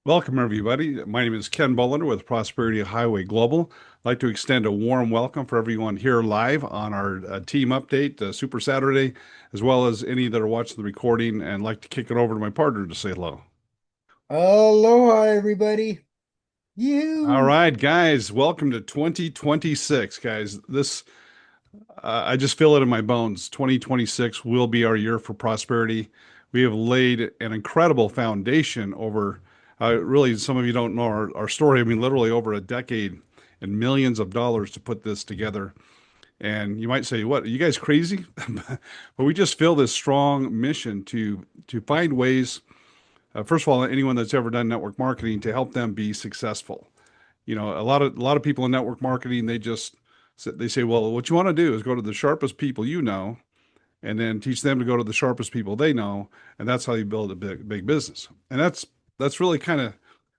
Welcome, everybody. My name is Ken Bullender with Prosperity Highway Global. I'd like to extend a warm welcome for everyone here live on our team update, Super Saturday, as well as any that are watching the recording, and like to kick it over to my partner to say hello. Aloha, everybody. All You. right, guys, welcome to 2026, guys. I just feel it in my bones. 2026 will be our year for prosperity. We have laid an incredible foundation over, really, some of you don't know our story. I mean, literally over a decade and millions of dollars to put this together. And you might say, what, are you guys crazy? But we just feel this strong mission to find ways, first of all, anyone that's ever done network marketing to help them be successful. You know, a lot of people in network marketing, they say, well, what you want to do is go to the sharpest people you know, and then teach them to go to the sharpest people they know, and that's how you build a big business. And that's really kind of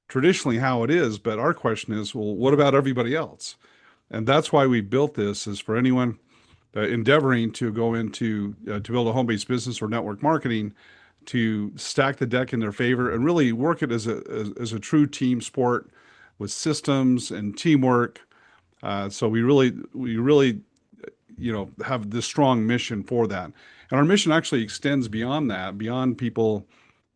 traditionally how it is. But our question is, well, what about everybody else? And that's why we built this, is for anyone endeavoring to go into to build a home-based business or network marketing, to stack the deck in their favor and really work it as a true team sport with systems and teamwork. So we really have this strong mission for that. And our mission actually extends beyond that, beyond people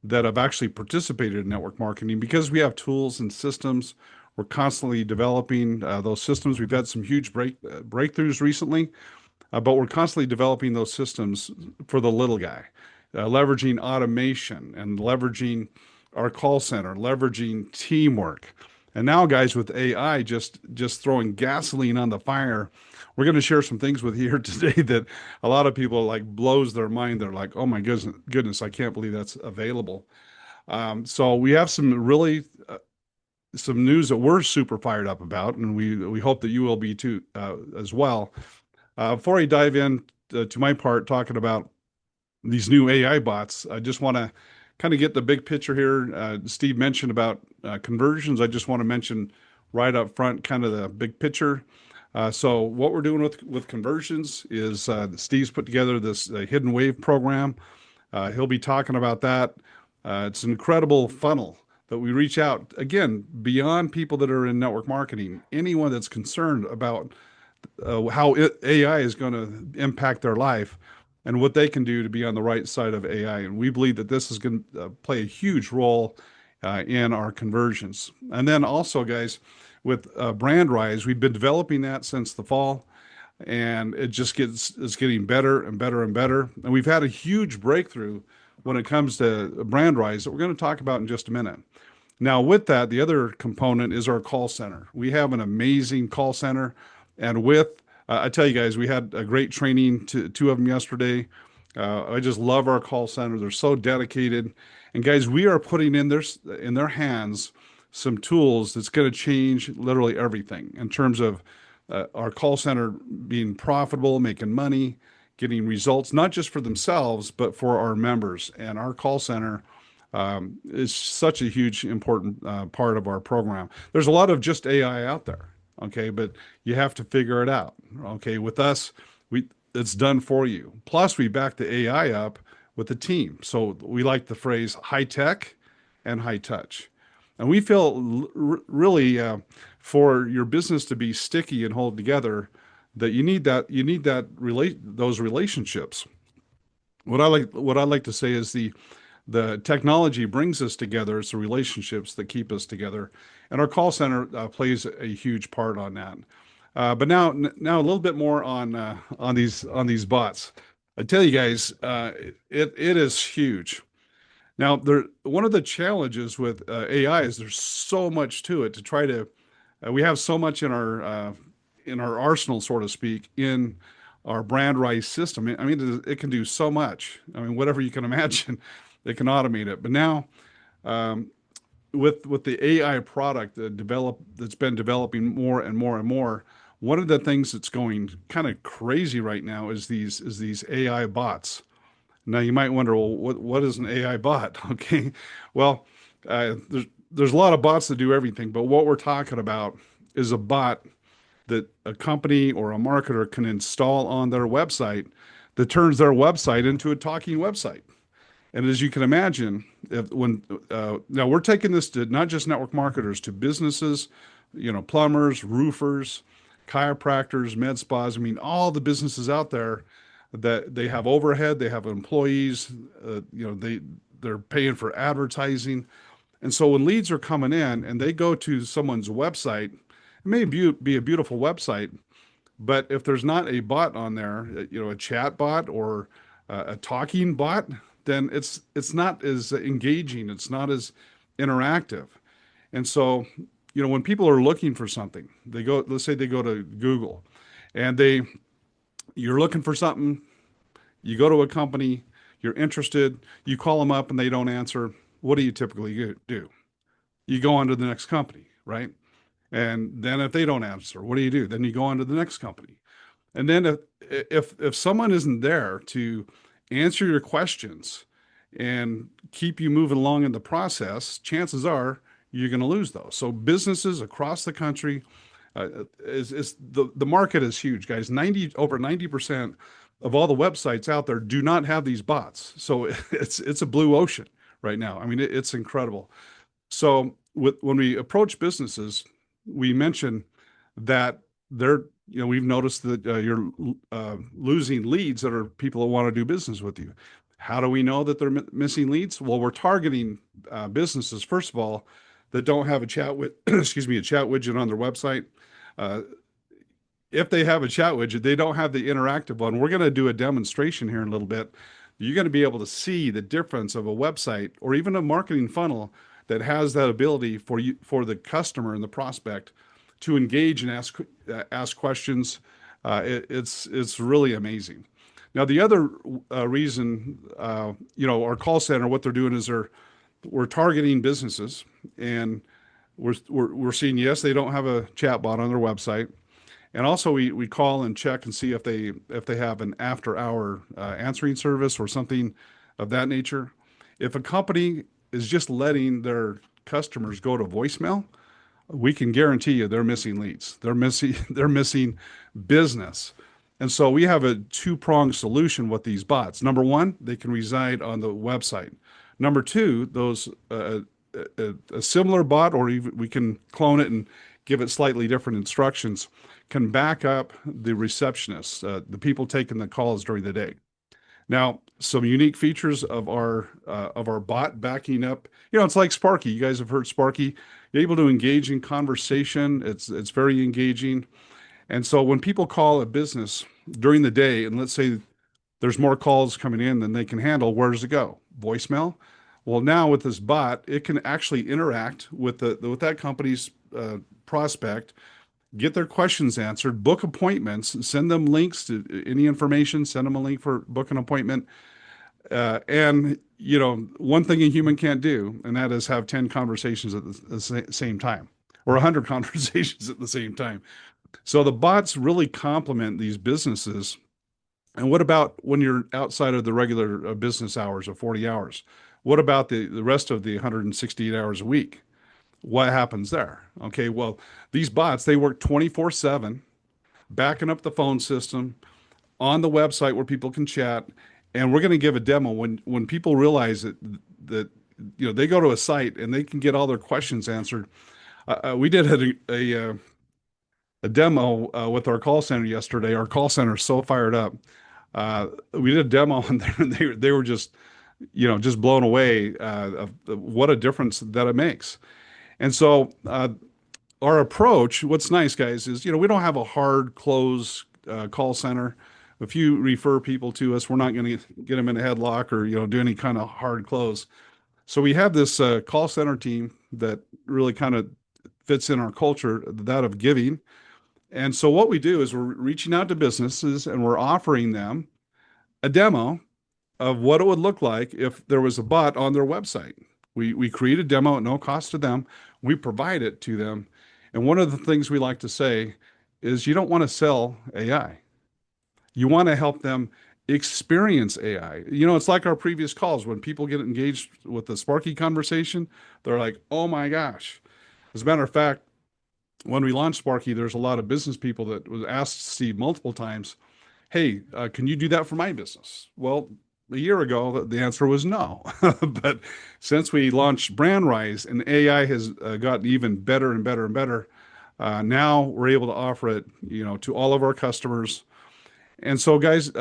that have actually participated in network marketing, because we have tools and systems. We're constantly developing those systems. We've had some huge breakthroughs recently, but we're constantly developing those systems for the little guy, leveraging automation and leveraging our call center, leveraging teamwork. And now, guys, with AI just throwing gasoline on the fire, we're going to share some things with you here today that a lot of people like blows their mind. They're like, "Oh my goodness, I can't believe that's available." So we have some news that we're super fired up about, and we hope that you will be too, as well. Before I dive in to my part talking about these new AI bots, I just want to kind of get the big picture here. Steve mentioned about conversions. I just want to mention right up front kind of the big picture. So what we're doing with conversions is Steve's put together this hidden wave program. He'll be talking about that. It's an incredible funnel that we reach out again beyond people that are in network marketing. Anyone that's concerned about AI is going to impact their life and what they can do to be on the right side of AI. And we believe that this is going to play a huge role in our conversions. And then also, guys, with Brand Rise, we've been developing that since the fall, and it's getting better and better and better. And we've had a huge breakthrough when it comes to Brand Rise that we're going to talk about in just a minute. Now, with that, the other component is our call center. We have an amazing call center, and I tell you guys, we had a great training, two of them yesterday. I just love our call center. They're so dedicated, and guys, we are putting in their hands some tools that's going to change literally everything in terms of our call center being profitable, making money, getting results, not just for themselves, but for our members. And our call center is such a huge, important part of our program. There's a lot of just AI out there, okay, but you have to figure it out. Okay, with us, we it's done for you. Plus, we back the AI up with the team. So we like the phrase high tech and high touch. And we feel really for your business to be sticky and hold together, that you need those relationships. What I like to say is the technology brings us together. It's the relationships that keep us together, and our call center plays a huge part on that. But now a little bit more on these bots. I tell you guys, it is huge. Now, one of the challenges with AI is there's so much to it to try to. We have so much in our arsenal, so to speak, in our brand rice system. I mean, it can do so much. I mean, whatever you can imagine, it can automate it. But now, um, with the AI product that's been developing more and more and more, one of the things that's going kind of crazy right now is these AI bots. Now you might wonder, well, what is an AI bot? Okay, well, there's a lot of bots that do everything, but what we're talking about is a bot that a company or a marketer can install on their website that turns their website into a talking website. And as you can imagine, if when now we're taking this to not just network marketers, to businesses, plumbers, roofers, chiropractors, med spas. I mean, all the businesses out there that they have overhead, they have employees, they're paying for advertising. And so when leads are coming in and they go to someone's website, it may be a beautiful website, but if there's not a bot on there, a chat bot or a talking bot, then it's not as engaging, it's not as interactive. And so, when people are looking for something, let's say they go to Google and you're looking for something, you go to a company, you're interested, you call them up and they don't answer. What do you typically do? You go on to the next company, right? And then if they don't answer, what do you do? Then you go on to the next company. And then if someone isn't there to answer your questions and keep you moving along in the process, chances are you're going to lose those. So businesses across the country, is the market is huge, guys. Over 90% of all the websites out there do not have these bots. So it's a blue ocean right now. I mean, it's incredible. So when we approach businesses, we mention that we've noticed that you're losing leads that are people that want to do business with you. How do we know that they're missing leads? Well, we're targeting businesses, first of all, that don't have a excuse me, a chat widget on their website. Uh, if they have a chat widget, they don't have the interactive one. We're going to do a demonstration here in a little bit. You're going to be able to see the difference of a website or even a marketing funnel that has that ability for the customer and the prospect to engage and ask questions. It's really amazing. Now, the other reason, our call center, what they're doing is we're targeting businesses, and we're seeing, yes, they don't have a chat bot on their website. And also we call and check and see if they have an after hour answering service or something of that nature. If a company is just letting their customers go to voicemail, we can guarantee you they're missing leads. They're missing business. And so we have a two-pronged solution with these bots. Number one, they can reside on the website. Number two, those a similar bot, or even we can clone it and give it slightly different instructions, can back up the receptionists, the people taking the calls during the day. Now, some unique features of our bot backing up. It's like Sparky. You guys have heard Sparky. You're able to engage in conversation. It's very engaging. And so when people call a business during the day, and let's say there's more calls coming in than they can handle, where does it go? Voicemail. Well, now with this bot, it can actually interact with that company's prospect, get their questions answered, book appointments, send them links to any information, send them a link for book an appointment. And one thing a human can't do, and that is have 10 conversations at the same time, or 100 conversations at the same time. So the bots really complement these businesses. And what about when you're outside of the regular business hours of 40 hours? What about the rest of the 168 hours a week? What happens there? Okay, well, these bots, they work 24/7, backing up the phone system on the website where people can chat. And we're going to give a demo when people realize that they go to a site and they can get all their questions answered. We did a demo with our call center yesterday. Our call center is so fired up. We did a demo and they were just blown away of what a difference that it makes. And so our approach, what's nice, guys, is we don't have a hard close call center. If you refer people to us, we're not going to get them in a headlock or do any kind of hard close. So we have this call center team that really kind of fits in our culture, that of giving. And so what we do is we're reaching out to businesses and we're offering them a demo of what it would look like if there was a bot on their website. We create a demo at no cost to them. We provide it to them. And one of the things we like to say is you don't want to sell AI. You want to help them experience AI. It's like our previous calls. When people get engaged with the Sparky conversation, they're like, oh my gosh. As a matter of fact, when we launched Sparky, there's a lot of business people that was asked Steve multiple times, hey, can you do that for my business? Well, a year ago, the answer was no. But since we launched BrandRise and AI has gotten even better and better and better, now we're able to offer it, to all of our customers. And so, guys,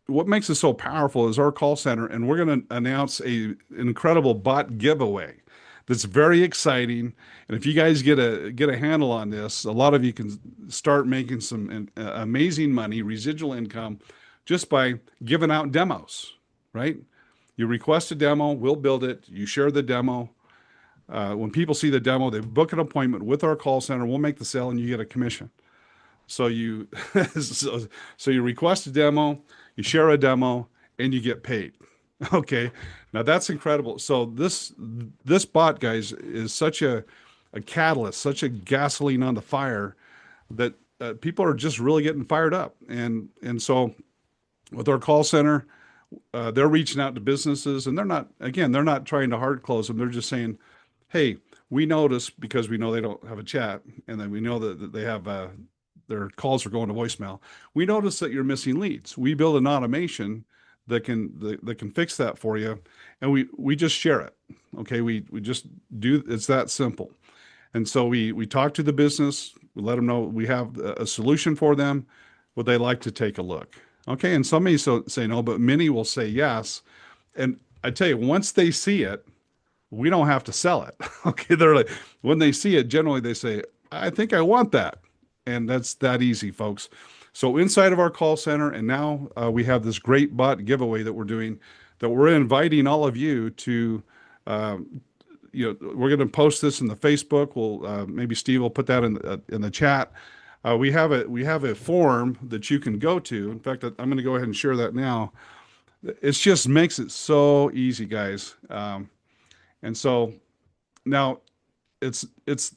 what makes it so powerful is our call center, and we're going to announce an incredible bot giveaway that's very exciting. And if you guys get a handle on this, a lot of you can start making some amazing money, residual income, just by giving out demos, right? You request a demo, we'll build it. You share the demo. When people see the demo, they book an appointment with our call center. We'll make the sale, and you get a commission. So you so you request a demo, you share a demo, and you get paid. Okay. Now that's incredible. So this bot, guys, is such a catalyst, such a gasoline on the fire that people are just really getting fired up. And so with our call center, they're reaching out to businesses, and they're not trying to hard close them. They're just saying, hey, we notice, because we know they don't have a chat, and then we know that they have their calls are going to voicemail. We notice that you're missing leads. We build an automation that can fix that for you, and we just share it. Okay, we just do. It's that simple. And so we talk to the business. We let them know we have a solution for them. Would they like to take a look? Okay, and some may say no, but many will say yes. And I tell you, once they see it, we don't have to sell it. Okay, they're like, when they see it, generally they say, I think I want that. And that's that easy, folks. So inside of our call center, and now we have this great bot giveaway that we're doing, that we're inviting all of you to. We're going to post this in the Facebook. We'll maybe Steve will put that in the chat. We have a form that you can go to. In fact, I'm going to go ahead and share that now. It just makes it so easy, guys. And so now it's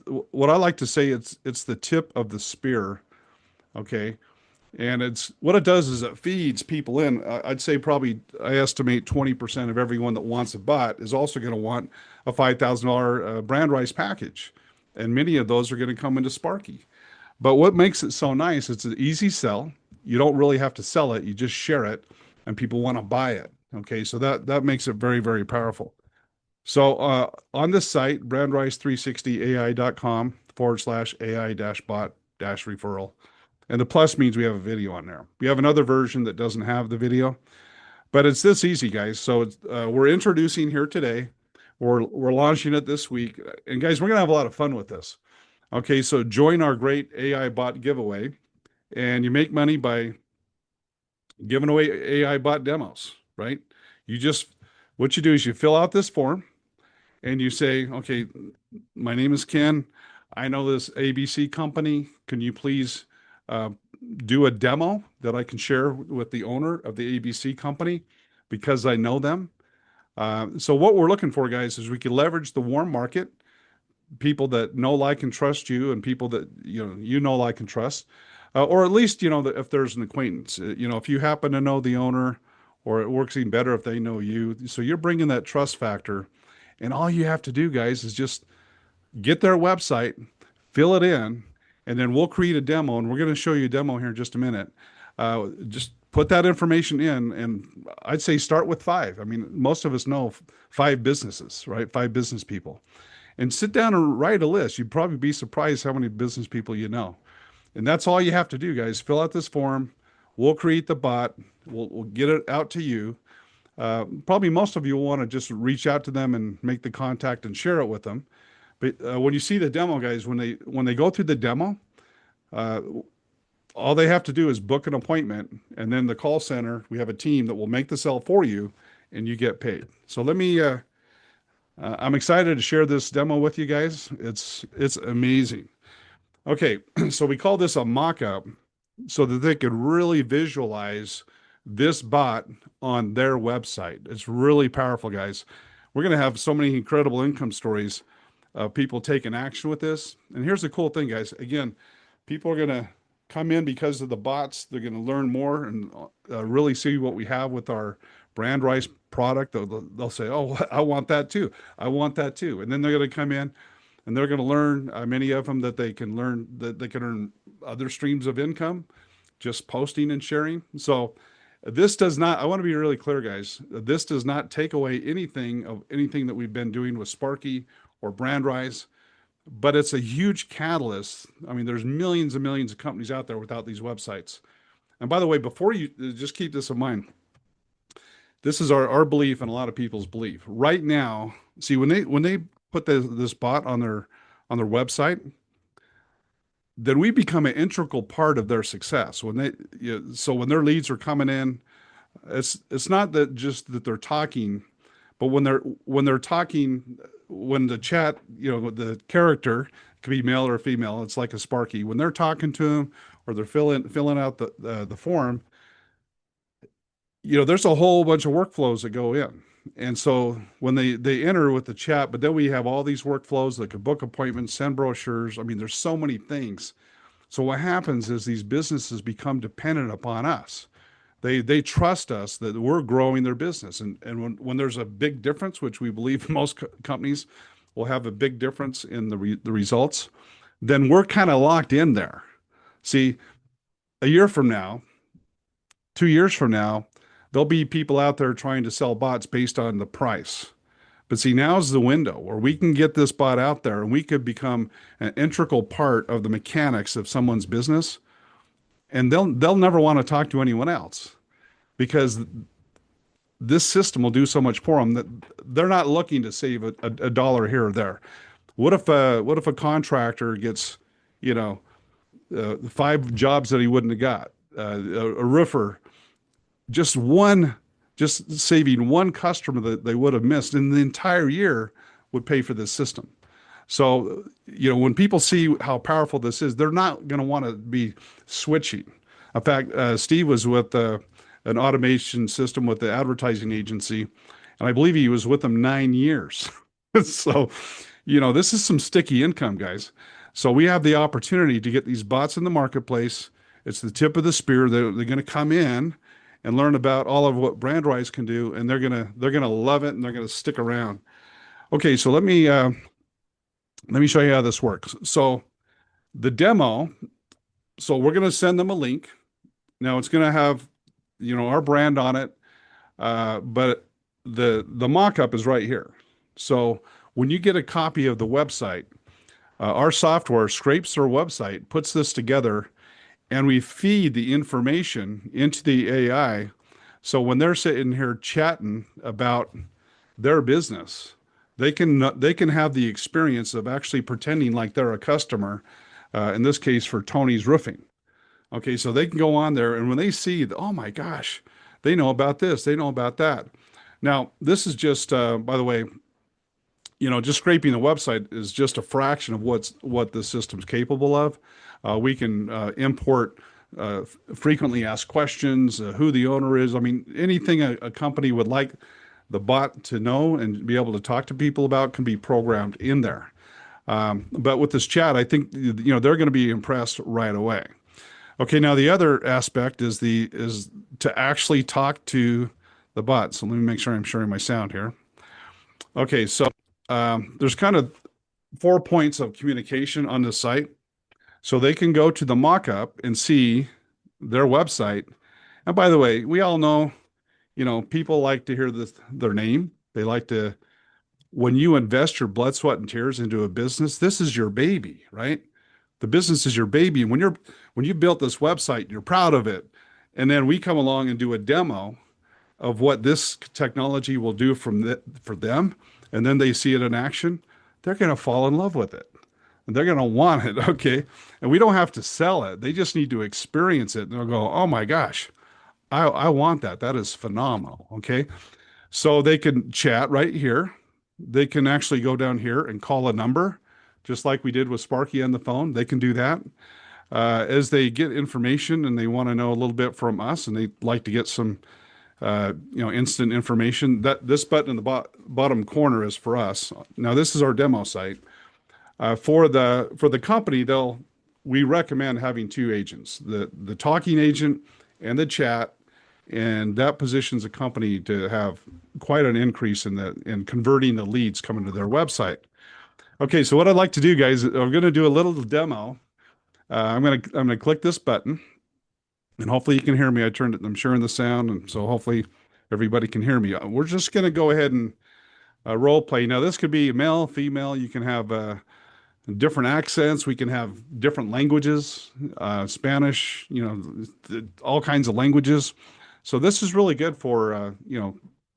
what I like to say. It's the tip of the spear. Okay. And it's what it does is it feeds people in. I'd say probably I estimate 20% of everyone that wants a bot is also going to want a $5,000 BrandRise package. And many of those are going to come into Sparky. But what makes it so nice, it's an easy sell. You don't really have to sell it. You just share it and people want to buy it. Okay. So that makes it very, very powerful. So on this site, brandrise360ai.com /AI bot referral. And the plus means we have a video on there. We have another version that doesn't have the video, but it's this easy, guys. So we're introducing here today. We're launching it this week. And guys, we're going to have a lot of fun with this. Okay, so join our great AI bot giveaway, and you make money by giving away AI bot demos, right? What you do is you fill out this form and you say, okay, my name is Ken. I know this ABC company. Can you please do a demo that I can share with the owner of the ABC company because I know them? So what we're looking for, guys, is we can leverage the warm market, people that know, like, and trust you, and people that know, like, and trust, or at least that if there's an acquaintance, if you happen to know the owner, or it works even better if they know you. So you're bringing that trust factor, and all you have to do, guys, is just get their website, fill it in, and then we'll create a demo, and we're going to show you a demo here in just a minute. Just put that information in, and I'd say start with 5. I mean, most of us know 5 businesses, right? 5 business people. And sit down and write a list. You'd probably be surprised how many business people you know. And that's all you have to do, guys. Fill out this form. We'll create the bot. We'll get it out to you. Probably most of you will want to just reach out to them and make the contact and share it with them. But when you see the demo, guys, when they go through the demo, all they have to do is book an appointment, and then the call center, we have a team that will make the sell for you, and you get paid. So I'm excited to share this demo with you guys. It's amazing. Okay, so we call this a mock-up so that they could really visualize this bot on their website. It's really powerful, guys. We're going to have so many incredible income stories of people taking action with this. And here's the cool thing, guys. Again, people are going to come in because of the bots. They're going to learn more and really see what we have with our BrandRise product. They'll say, oh, I want that too. I want that too. And then they're going to come in and they're going to learn, many of them, that they can earn other streams of income just posting and sharing. So This does not, I want to be really clear, guys. This does not take away anything of anything that we've been doing with Sparky or Brandrise, but it's a huge catalyst. I mean, there's millions and millions of companies out there without these websites. And by the way, before you just keep this in mind, this is our belief and a lot of people's belief. Right now, see when they put this bot on their website, then we become an integral part of their success. So when their leads are coming in, it's not that just that they're talking, but when they're talking, when the chat, the character could be male or female, it's like a Sparky. When they're talking to them or they're filling out the form, there's a whole bunch of workflows that go in. And so when they enter with the chat, but then we have all these workflows that could book appointments, send brochures. I mean, there's so many things. So what happens is these businesses become dependent upon us. They trust us that we're growing their business. And when there's a big difference, which we believe most companies will have a big difference in the results, then we're kind of locked in there. See, a year from now, 2 years from now, there'll be people out there trying to sell bots based on the price. But see, now's the window where we can get this bot out there and we could become an integral part of the mechanics of someone's business. And they'll never want to talk to anyone else because this system will do so much for them that they're not looking to save a dollar here or there. What if a contractor gets, 5 jobs that he wouldn't have got? A roofer, just saving one customer that they would have missed in the entire year would pay for this system. So, when people see how powerful this is, they're not going to want to be switching. In fact, Steve was with an automation system with the advertising agency, and I believe he was with them 9 years. So, this is some sticky income, guys. So we have the opportunity to get these bots in the marketplace. It's the tip of the spear. They're going to come in and learn about all of what Brandrise can do, and they're gonna love it, and they're gonna stick around. Okay, so let me show you how this works. So the demo. So we're gonna send them a link. Now it's gonna have, our brand on it, but the mock-up is right here. So when you get a copy of the website, our software scrapes their website, puts this together, and we feed the information into the AI. So when they're sitting here chatting about their business, they can have the experience of actually pretending like they're a customer. In this case, for Tony's Roofing. Okay, so they can go on there, and when they see, oh my gosh, they know about this, they know about that. Now, this is just, by the way, just scraping the website is just a fraction of what the system's capable of. We can import frequently asked questions, who the owner is. I mean, anything a company would like the bot to know and be able to talk to people about can be programmed in there. But with this chat, I think they're going to be impressed right away. Okay, now the other aspect is to actually talk to the bot. So let me make sure I'm sharing my sound here. Okay, so there's kind of 4 points of communication on the site. So they can go to the mock-up and see their website. And by the way, we all know, people like to hear their name. They like to, when you invest your blood, sweat, and tears into a business, this is your baby, right? The business is your baby. And when you built this website, you're proud of it. And then we come along and do a demo of what this technology will do for them. And then they see it in action. They're going to fall in love with it. And they're going to want it. Okay. And we don't have to sell it. They just need to experience it. And they'll go, oh my gosh, I want that. That is phenomenal. Okay. So they can chat right here. They can actually go down here and call a number, just like we did with Sparky on the phone. They can do that. As they get information and they want to know a little bit from us, and they like to get some, instant information, that this button in the bottom corner is for us. Now this is our demo site. For the company, we recommend having 2 agents, the talking agent and the chat, and that positions a company to have quite an increase in converting the leads coming to their website. Okay, so what I'd like to do, guys, I'm going to do a little demo. I'm going to click this button, and hopefully you can hear me. I'm sharing the sound, and so hopefully everybody can hear me. We're just going to go ahead and role play. Now, this could be male, female. You can have different accents. We can have different languages, Spanish, all kinds of languages. So this is really good for,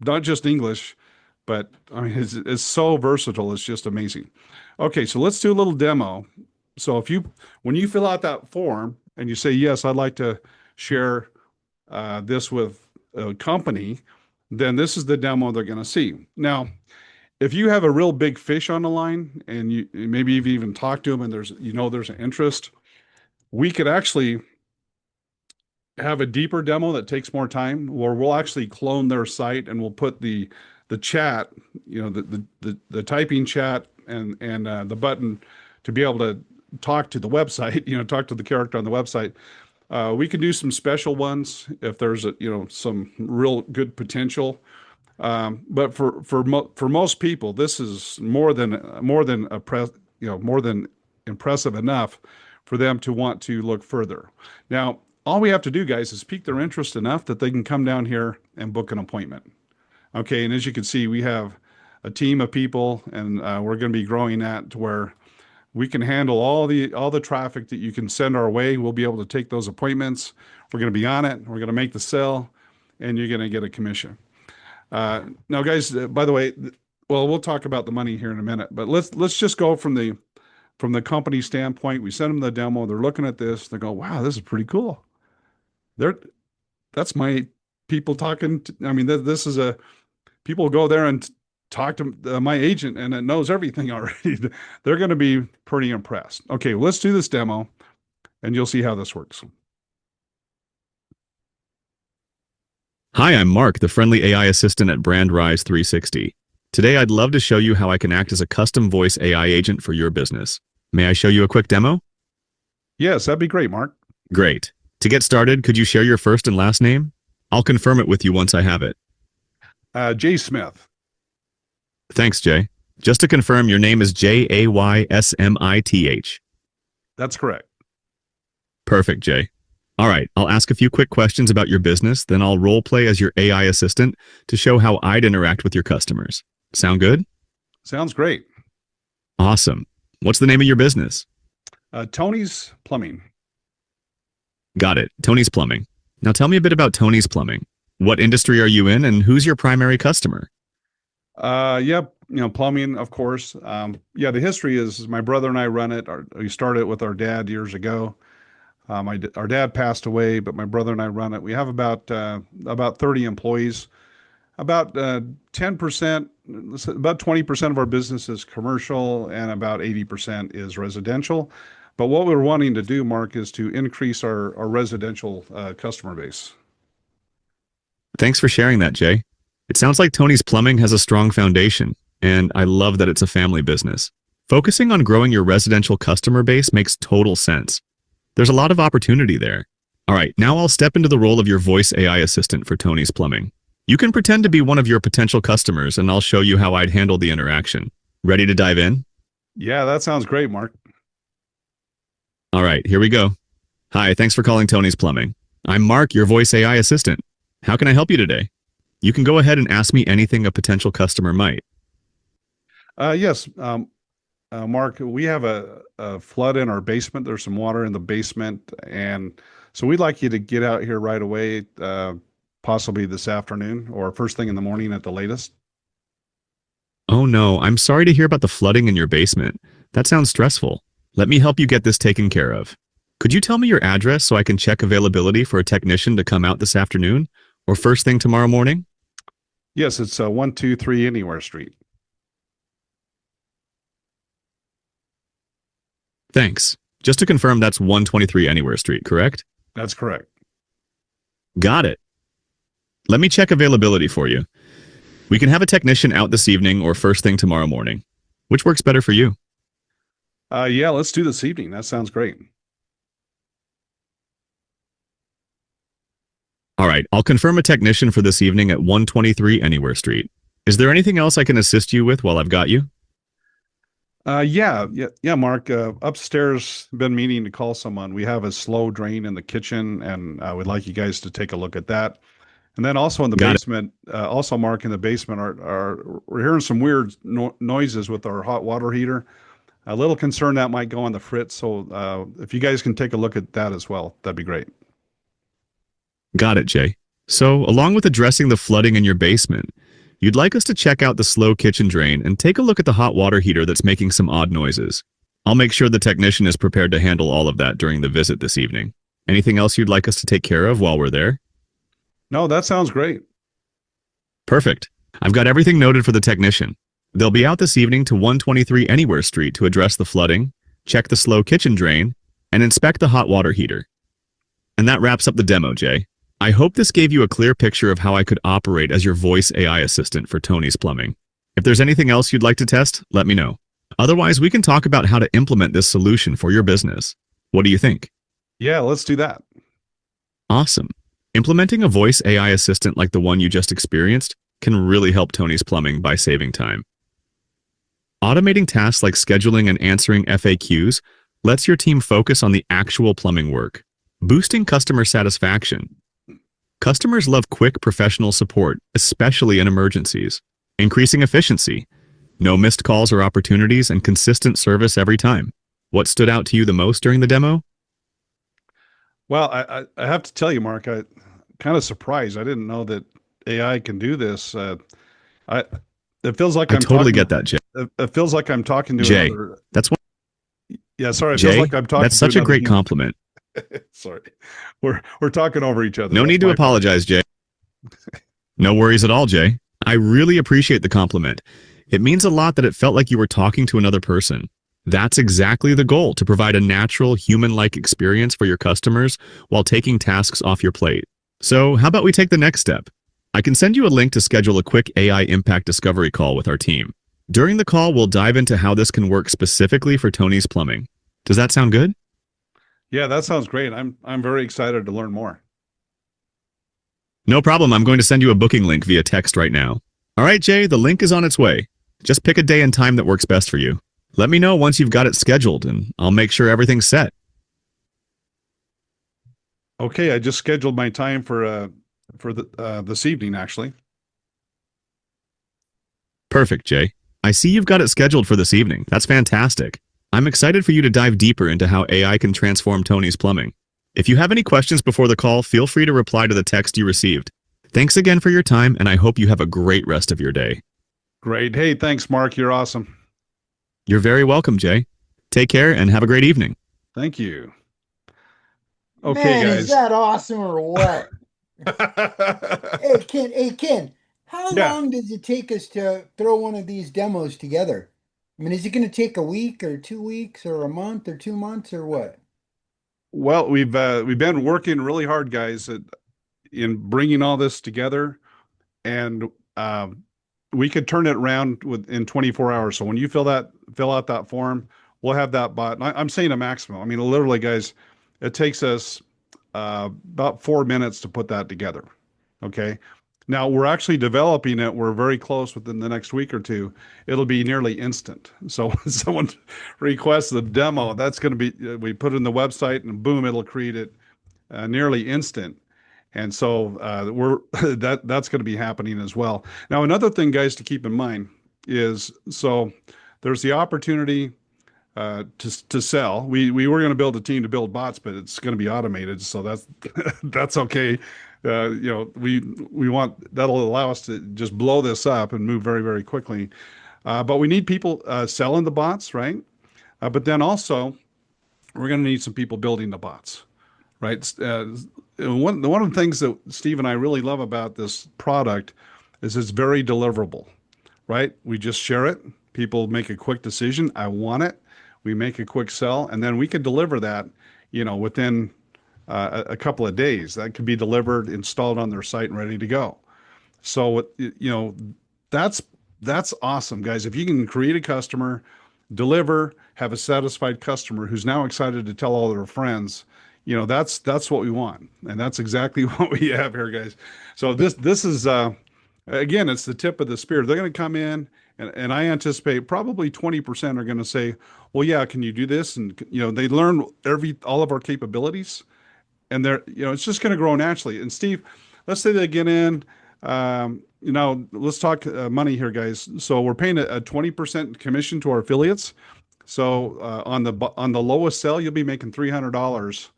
not just English, but I mean, it's so versatile. It's just amazing. Okay, so let's do a little demo. So when you fill out that form and you say, yes, I'd like to share this with a company, then this is the demo they're going to see. Now, if you have a real big fish on the line and maybe you've even talked to them and there's an interest, we could actually have a deeper demo that takes more time, where we'll actually clone their site and we'll put the chat, the typing chat and the button to be able to talk to the website, talk to the character on the website. We can do some special ones if there's some real good potential. But for most people, this is more than impressive enough for them to want to look further. Now, all we have to do, guys, is pique their interest enough that they can come down here and book an appointment. Okay, and as you can see, we have a team of people, and we're going to be growing that to where we can handle all the traffic that you can send our way. We'll be able to take those appointments. We're going to be on it. We're going to make the sale, and you're going to get a commission. Now, guys, by the way, well, we'll talk about the money here in a minute, but let's just go from the company standpoint. We send them the demo. They're looking at this. They go, wow, this is pretty cool. That's my people talking. I mean, this is people go there and talk to my agent and it knows everything already. They're going to be pretty impressed. Okay, let's do this demo and you'll see how this works. Hi, I'm Mark, the friendly AI assistant at BrandRise 360. Today, I'd love to show you how I can act as a custom voice AI agent for your business. May I show you a quick demo? Yes, that'd be great, Mark. Great. To get started, could you share your first and last name? I'll confirm it with you once I have it. Jay Smith. Thanks, Jay. Just to confirm, your name is Jaysmith. That's correct. Perfect, Jay. All right, I'll ask a few quick questions about your business, then I'll role play as your AI assistant to show how I'd interact with your customers. Sound good? Sounds great. Awesome. What's the name of your business? Tony's Plumbing. Got it. Tony's Plumbing. Now tell me a bit about Tony's Plumbing. What industry are you in and who's your primary customer? Yep, plumbing, of course. The history is my brother and I run it. We started it with our dad years ago. Our dad passed away, but my brother and I run it. We have about 30 employees. About 10%, about 20% of our business is commercial, and about 80% is residential. But what we're wanting to do, Mark, is to increase our residential customer base. Thanks for sharing that, Jay. It sounds like Tony's Plumbing has a strong foundation, and I love that it's a family business. Focusing on growing your residential customer base makes total sense. There's a lot of opportunity there. All right, now I'll step into the role of your voice AI assistant for Tony's Plumbing. You can pretend to be one of your potential customers, and I'll show you how I'd handle the interaction. Ready to dive in? Yeah, that sounds great, Mark. All right, here we go. Hi, thanks for calling Tony's Plumbing. I'm Mark, your voice AI assistant. How can I help you today? You can go ahead and ask me anything a potential customer might. Yes, Mark, we have a flood in our basement. There's some water in the basement, and so we'd like you to get out here right away, possibly this afternoon or first thing in the morning at the latest. Oh no, I'm sorry to hear about the flooding in your basement. That sounds stressful. Let me help you get this taken care of. Could you tell me your address so I can check availability for a technician to come out this afternoon or first thing tomorrow morning? Yes, it's 123 Anywhere Street. Thanks. Just to confirm, that's 123 Anywhere Street, correct? That's correct. Got it. Let me check availability for you. We can have a technician out this evening or first thing tomorrow morning. Which works better for you? Yeah, let's do this evening. That sounds great. All right, I'll confirm a technician for this evening at 123 Anywhere Street. Is there anything else I can assist you with while I've got you? Yeah, Mark. Upstairs, been meaning to call someone. We have a slow drain in the kitchen, and we'd like you guys to take a look at that. And then also in the Got it. basement, also Mark, in the basement, are we're hearing some weird noises with our hot water heater. A little concerned that might go on the fritz. So if you guys can take a look at that as well, that'd be great. Got it, Jay. So, along with addressing the flooding in your basement, you'd like us to check out the slow kitchen drain and take a look at the hot water heater that's making some odd noises. I'll make sure the technician is prepared to handle all of that during the visit this evening. Anything else you'd like us to take care of while we're there? No, that sounds great. Perfect. I've got everything noted for the technician. They'll be out this evening to 123 Anywhere Street to address the flooding, check the slow kitchen drain, and inspect the hot water heater. And that wraps up the demo, Jay. I hope this gave you a clear picture of how I could operate as your voice AI assistant for Tony's Plumbing. If there's anything else you'd like to test, let me know. Otherwise, we can talk about how to implement this solution for your business. What do you think? Yeah, let's do that. Awesome. Implementing a voice AI assistant like the one you just experienced can really help Tony's Plumbing by saving time. Automating tasks like scheduling and answering FAQs lets your team focus on the actual plumbing work, boosting customer satisfaction. Customers love quick professional support, especially in emergencies. Increasing efficiency. No missed calls or opportunities and consistent service every time. What stood out to you the most during the demo? Well, I have to tell you, Mark, I kind of surprised. I didn't know that AI can do this. I it feels like I I'm totally talking. get that, Jay. It feels like I'm talking to Jay, another. that's one. Yeah, sorry. It feels Jay, like I'm talking that's to such a another great human. compliment. Sorry, we're talking over each other. No That's need to my fault. apologize, Jay. No worries at all, Jay. I really appreciate the compliment. It means a lot that it felt like you were talking to another person. That's exactly the goal, to provide a natural, human-like experience for your customers while taking tasks off your plate. So, how about we take the next step? I can send you a link to schedule a quick AI impact discovery call with our team. During the call, we'll dive into how this can work specifically for Tony's Plumbing. Does that sound good? Yeah, that sounds great. I'm very excited to learn more. No problem. I'm going to send you a booking link via text right now. All right, Jay, the link is on its way. Just pick a day and time that works best for you. Let me know once you've got it scheduled, and I'll make sure everything's set. Okay, I just scheduled my time for the this evening actually. Perfect, Jay. I see you've got it scheduled for this evening. That's fantastic. I'm excited for you to dive deeper into how AI can transform Tony's Plumbing. If you have any questions before the call, feel free to reply to the text you received. Thanks again for your time, and I hope you have a great rest of your day. Great. Hey, thanks, Mark. You're awesome. You're very welcome, Jay. Take care and have a great evening. Thank you. Okay, Man, is guys. that awesome or what? Hey Ken, how Yeah. long does it take us to throw one of these demos together? I mean, is it going to take a week or 2 weeks or a month or 2 months or what? Well, we've been working really hard, guys, in bringing all this together, and we could turn it around within 24 hours. So when you fill out that form, we'll have that bot. And I'm saying a maximum. I mean, literally, guys, it takes us about 4 minutes to put that together. Okay. Now we're actually developing it. We're very close within the next week or two. It'll be nearly instant. So when someone requests the demo, that's going to be, we put it in the website and boom, it'll create it nearly instant. And so we're that's going to be happening as well. Now, another thing, guys, to keep in mind is so there's the opportunity to sell. We were going to build a team to build bots, but it's going to be automated, so that's that's okay. We want that'll allow us to just blow this up and move very very quickly. But we need people selling the bots, right? But then also we're going to need some people building the bots, right? One of the things that Steve and I really love about this product is it's very deliverable, right? We just share it. People make a quick decision. I want it. We make a quick sell, and then we can deliver that, within a couple of days. That could be delivered, installed on their site, and ready to go. So, that's that's awesome, guys. If you can create a customer, deliver, have a satisfied customer who's now excited to tell all their friends, that's what we want, and that's exactly what we have here, guys. So this is again, it's the tip of the spear. They're going to come in And I anticipate probably 20% are going to say, well, yeah, can you do this? And, they learn all of our capabilities, and it's just going to grow naturally. And Steve, let's say they get in, let's talk money here, guys. So we're paying a 20% commission to our affiliates. So on the lowest sell, you'll be making $300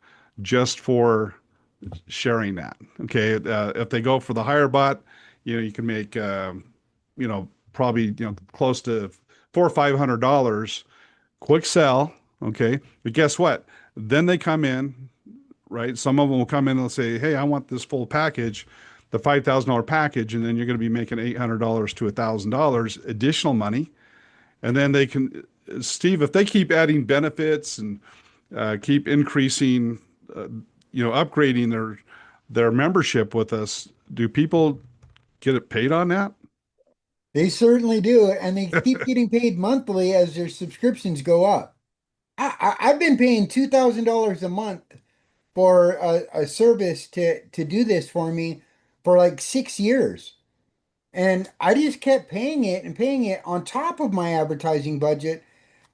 just for sharing that. Okay, if they go for the higher bot, you can make probably close to $400 or $500 quick sell. Okay, but guess what? Then they come in, right? Some of them will come in and say, "Hey, I want this full package, the $5,000 package," and then you're going to be making $800 to $1,000 additional money, and then they can, Steve, if they keep adding benefits and keep increasing, upgrading their membership with us, do people get it paid on that? They certainly do, and they keep getting paid monthly as their subscriptions go up. I've been paying $2,000 a month for a service to do this for me for like 6 years. And I just kept paying it and paying it on top of my advertising budget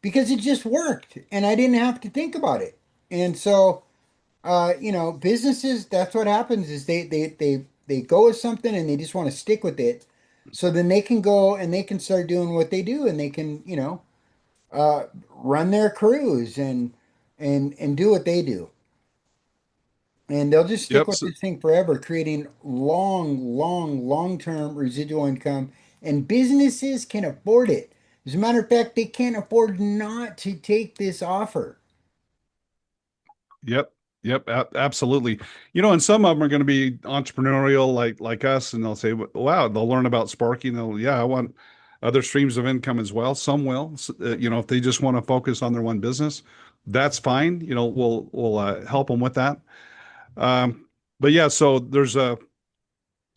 because it just worked and I didn't have to think about it. And so, businesses, that's what happens is they go with something and they just want to stick with it. So then they can go and they can start doing what they do and they can, run their crews and do what they do. And they'll just stick Yep. with this thing forever, creating long-term residual income. And businesses can afford it. As a matter of fact, they can't afford not to take this offer. Yep. Yep. Absolutely. And some of them are going to be entrepreneurial like us, and they'll say, "Wow," they'll learn about Sparky, and yeah, I want other streams of income as well. Some will, if they just want to focus on their one business, that's fine. We'll help them with that. But yeah, so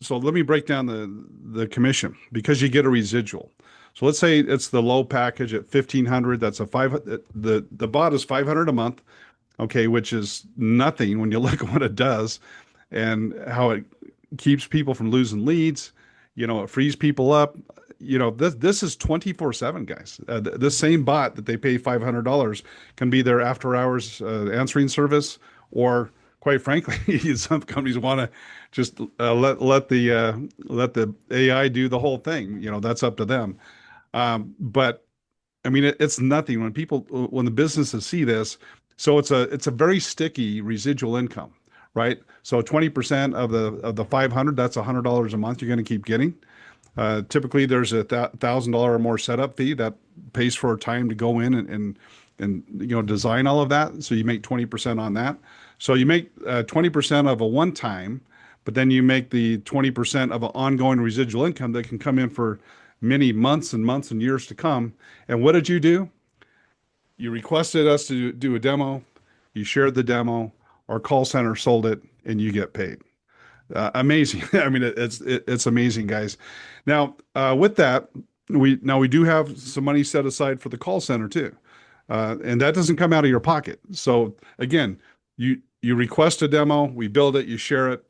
let me break down the commission because you get a residual. So let's say it's the low package at 1,500. That's the bot is 500 a month. Okay, which is nothing when you look at what it does and how it keeps people from losing leads. It frees people up. This is 24/7, guys. This same bot that they pay $500 can be their after hours answering service, or quite frankly, some companies want to just let the AI do the whole thing. That's up to them. But I mean, it's nothing when the businesses see this. So it's a very sticky residual income, right? So 20% of the 500, that's $100 a month you're going to keep getting. Typically, there's $1,000 or more setup fee that pays for time to go in and design all of that. So you make 20% on that. So you make 20% of a one time, but then you make the 20% of an ongoing residual income that can come in for many months and months and years to come. And what did you do? You requested us to do a demo. You shared the demo. Our call center sold it, and you get paid. Amazing. I mean, it's amazing, guys. Now, with that, we do have some money set aside for the call center too, and that doesn't come out of your pocket. So again, you request a demo, we build it, you share it.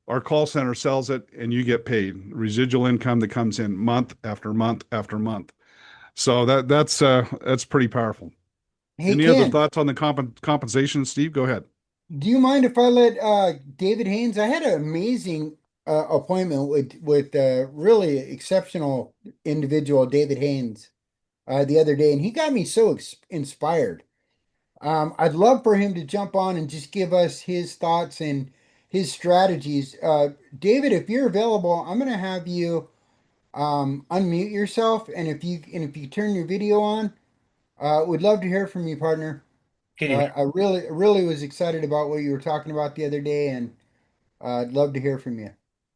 Our call center sells it, and you get paid residual income that comes in month after month after month. So that's pretty powerful. Hey, Any other Ken, thoughts on the compensation, Steve? Go ahead. do you mind if I let David Haynes? I had an amazing appointment with really exceptional individual, David Haynes, the other day, and he got me so inspired. I'd love for him to jump on and just give us his thoughts and his strategies. David, if you're available, I'm going to have you unmute yourself, and if you turn your video on, would love to hear from you, partner. Can you hear? I really was excited about what you were talking about the other day, and I'd love to hear from you.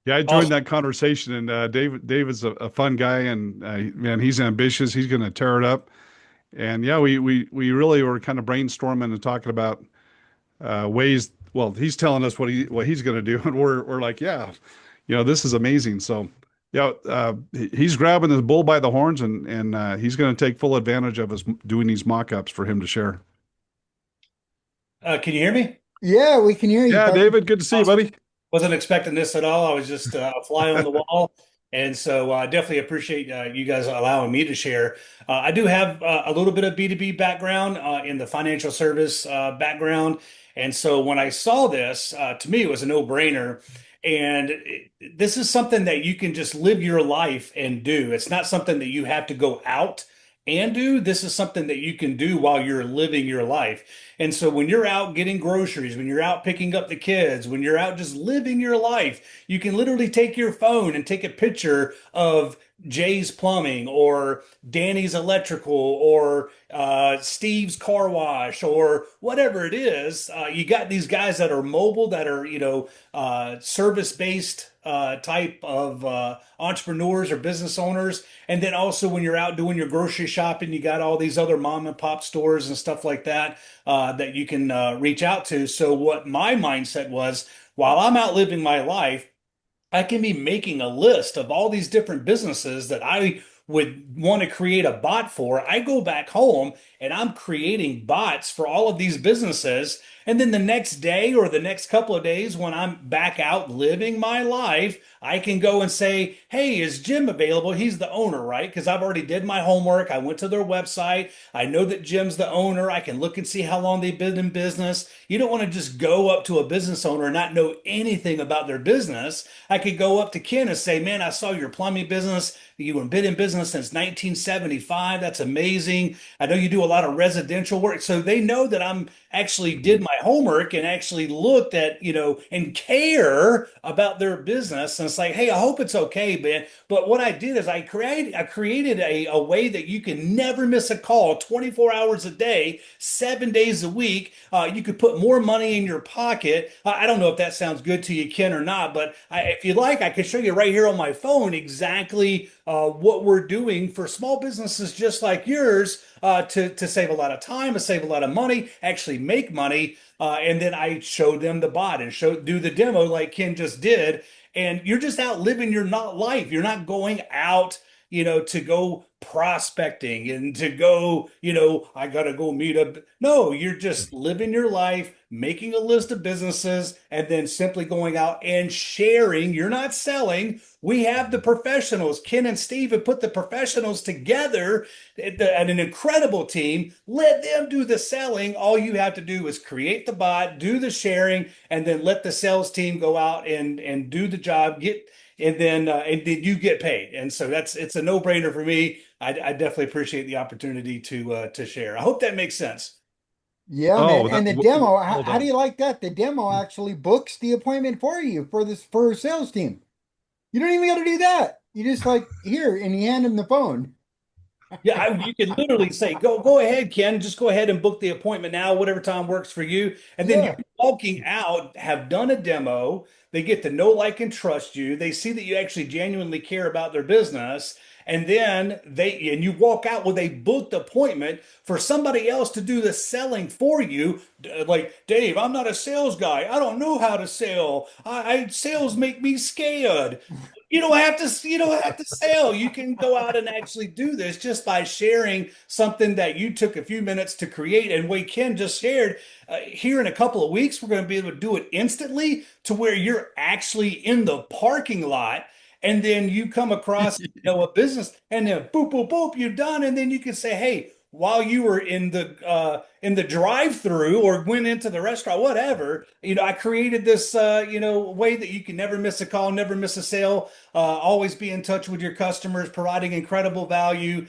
Yeah, I joined Awesome. that conversation, and David's a fun guy, and man, he's ambitious. He's going to tear it up. And yeah, we really were kind of brainstorming and talking about ways. Well, he's telling us what he's going to do, and we're like, yeah, this is amazing. So yeah, he's grabbing the bull by the horns, and he's going to take full advantage of us doing these mock-ups for him to share. Can you hear me? Yeah, we can hear you, Yeah, partner. David, good to see you, Awesome. buddy. Wasn't expecting this at all. I was just a fly on the wall, And so I definitely appreciate you guys allowing me to share. I do have a little bit of B2B background in the financial service background. And so when I saw this, to me, it was a no-brainer. And this is something that you can just live your life and do. It's not something that you have to go out and do. This is something that you can do while you're living your life. And so when you're out getting groceries, when you're out picking up the kids, when you're out just living your life, you can literally take your phone and take a picture of Jay's Plumbing or Danny's Electrical or Steve's Car Wash or whatever it is. You got these guys that are mobile, that are, service-based type of entrepreneurs or business owners. And then also when you're out doing your grocery shopping, you got all these other mom and pop stores and stuff like that that you can reach out to. So what my mindset was, while I'm out living my life, I can be making a list of all these different businesses that I would want to create a bot for. I go back home and I'm creating bots for all of these businesses. And then the next day or the next couple of days, when I'm back out living my life, I can go and say, hey, is Jim available? He's the owner, right? Because I've already did my homework. I went to their website. I know that Jim's the owner. I can look and see how long they've been in business. You don't want to just go up to a business owner and not know anything about their business. I could go up to Ken and say, man, I saw your plumbing business. You've been in business since 1975. That's amazing. I know you do a lot of residential work. So they know that I'm actually did my homework and actually looked at, and care about their business. And it's like, hey, I hope it's okay, man. But what I did is I created a way that you can never miss a call 24 hours a day, 7 days a week. You could put more money in your pocket. I don't know if that sounds good to you, Ken, or not, but if you'd like, I could show you right here on my phone exactly what we're doing for small businesses just like yours to save a lot of time, to save a lot of money, actually make money. And then I showed them the bot and do the demo like Ken just did. And you're just out living your not life. You're not going out, to go prospecting and to go, I gotta go meet up. No, you're just living your life, making a list of businesses, and then simply going out and sharing. You're not selling. We have the professionals. Ken and Steve have put the professionals together at an incredible team. Let them do the selling. All you have to do is create the bot, do the sharing, and then let the sales team go out and do the job, and then you get paid. And so it's a no-brainer for me. I definitely appreciate the opportunity to share. I hope that makes sense. Yeah, man. Oh, And the demo, well how do done. you like that? The demo actually books the appointment for you for a sales team. You don't even got to do that. You just like here and you hand them the phone. Yeah, you could literally say, go ahead, Ken. Just go ahead and book the appointment now, whatever time works for you. And then you're Yeah. walking out, have done a demo. They get to know, like, and trust you. They see that you actually genuinely care about their business. And then you walk out with a booked appointment for somebody else to do the selling for you. Like, Dave, I'm not a sales guy. I don't know how to sell. Sales make me scared. You don't have to sell. You can go out and actually do this just by sharing something that you took a few minutes to create. And way Ken just shared, here in a couple of weeks, we're going to be able to do it instantly to where you're actually in the parking lot. And then you come across, a business, and then boop, boop, boop, you're done. And then you can say, hey, while you were in the drive-through or went into the restaurant, whatever, I created this way that you can never miss a call, never miss a sale, always be in touch with your customers, providing incredible value.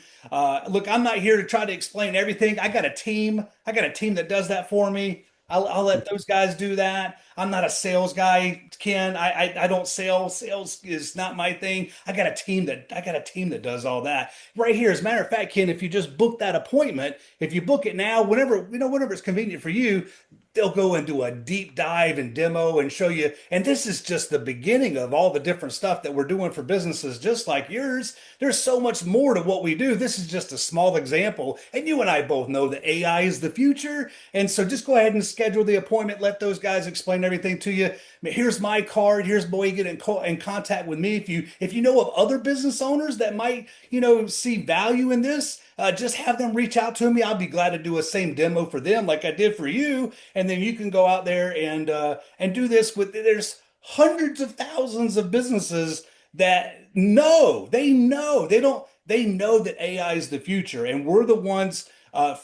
Look, I'm not here to try to explain everything. I got a team. I got a team that does that for me. I'll let those guys do that. I'm not a sales guy, Ken. I don't sell. Sales is not my thing. I got a team that does all that right here. As a matter of fact, Ken, if you just book that appointment, if you book it now, whenever it's convenient for you, they'll go and do a deep dive and demo and show you. And this is just the beginning of all the different stuff that we're doing for businesses just like yours. There's so much more to what we do. This is just a small example. And you and I both know that AI is the future. And so just go ahead and schedule the appointment. Let those guys explain everything to you. Here's my card. Here's the way you get in contact with me. If you know of other business owners that might, see value in this, just have them reach out to me. I'll be glad to do a same demo for them like I did for you. And then you can go out there and do this with there's hundreds of thousands of businesses that they know that AI is the future, and we're the ones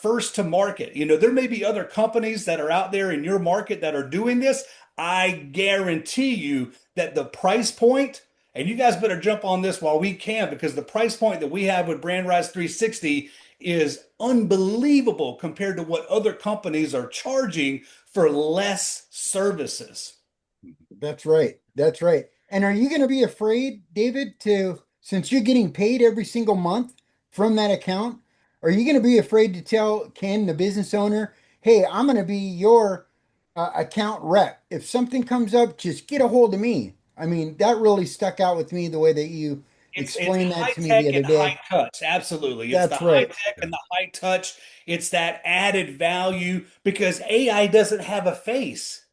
first to market. There may be other companies that are out there in your market that are doing this. I guarantee you that the price point, and you guys better jump on this while we can, because the price point that we have with Brand Rise 360 is unbelievable compared to what other companies are charging for less services. That's right. That's right. And are you going to be afraid, David, since you're getting paid every single month from that account, are you going to be afraid to tell Ken, the business owner, hey, I'm going to be your account rep. If something comes up, just get a hold of me. I mean, that really stuck out with me the way that you It's explained that high to me the tech other and high day. touch. Absolutely. It's the That's high right. tech and the high touch. It's that added value because AI doesn't have a face,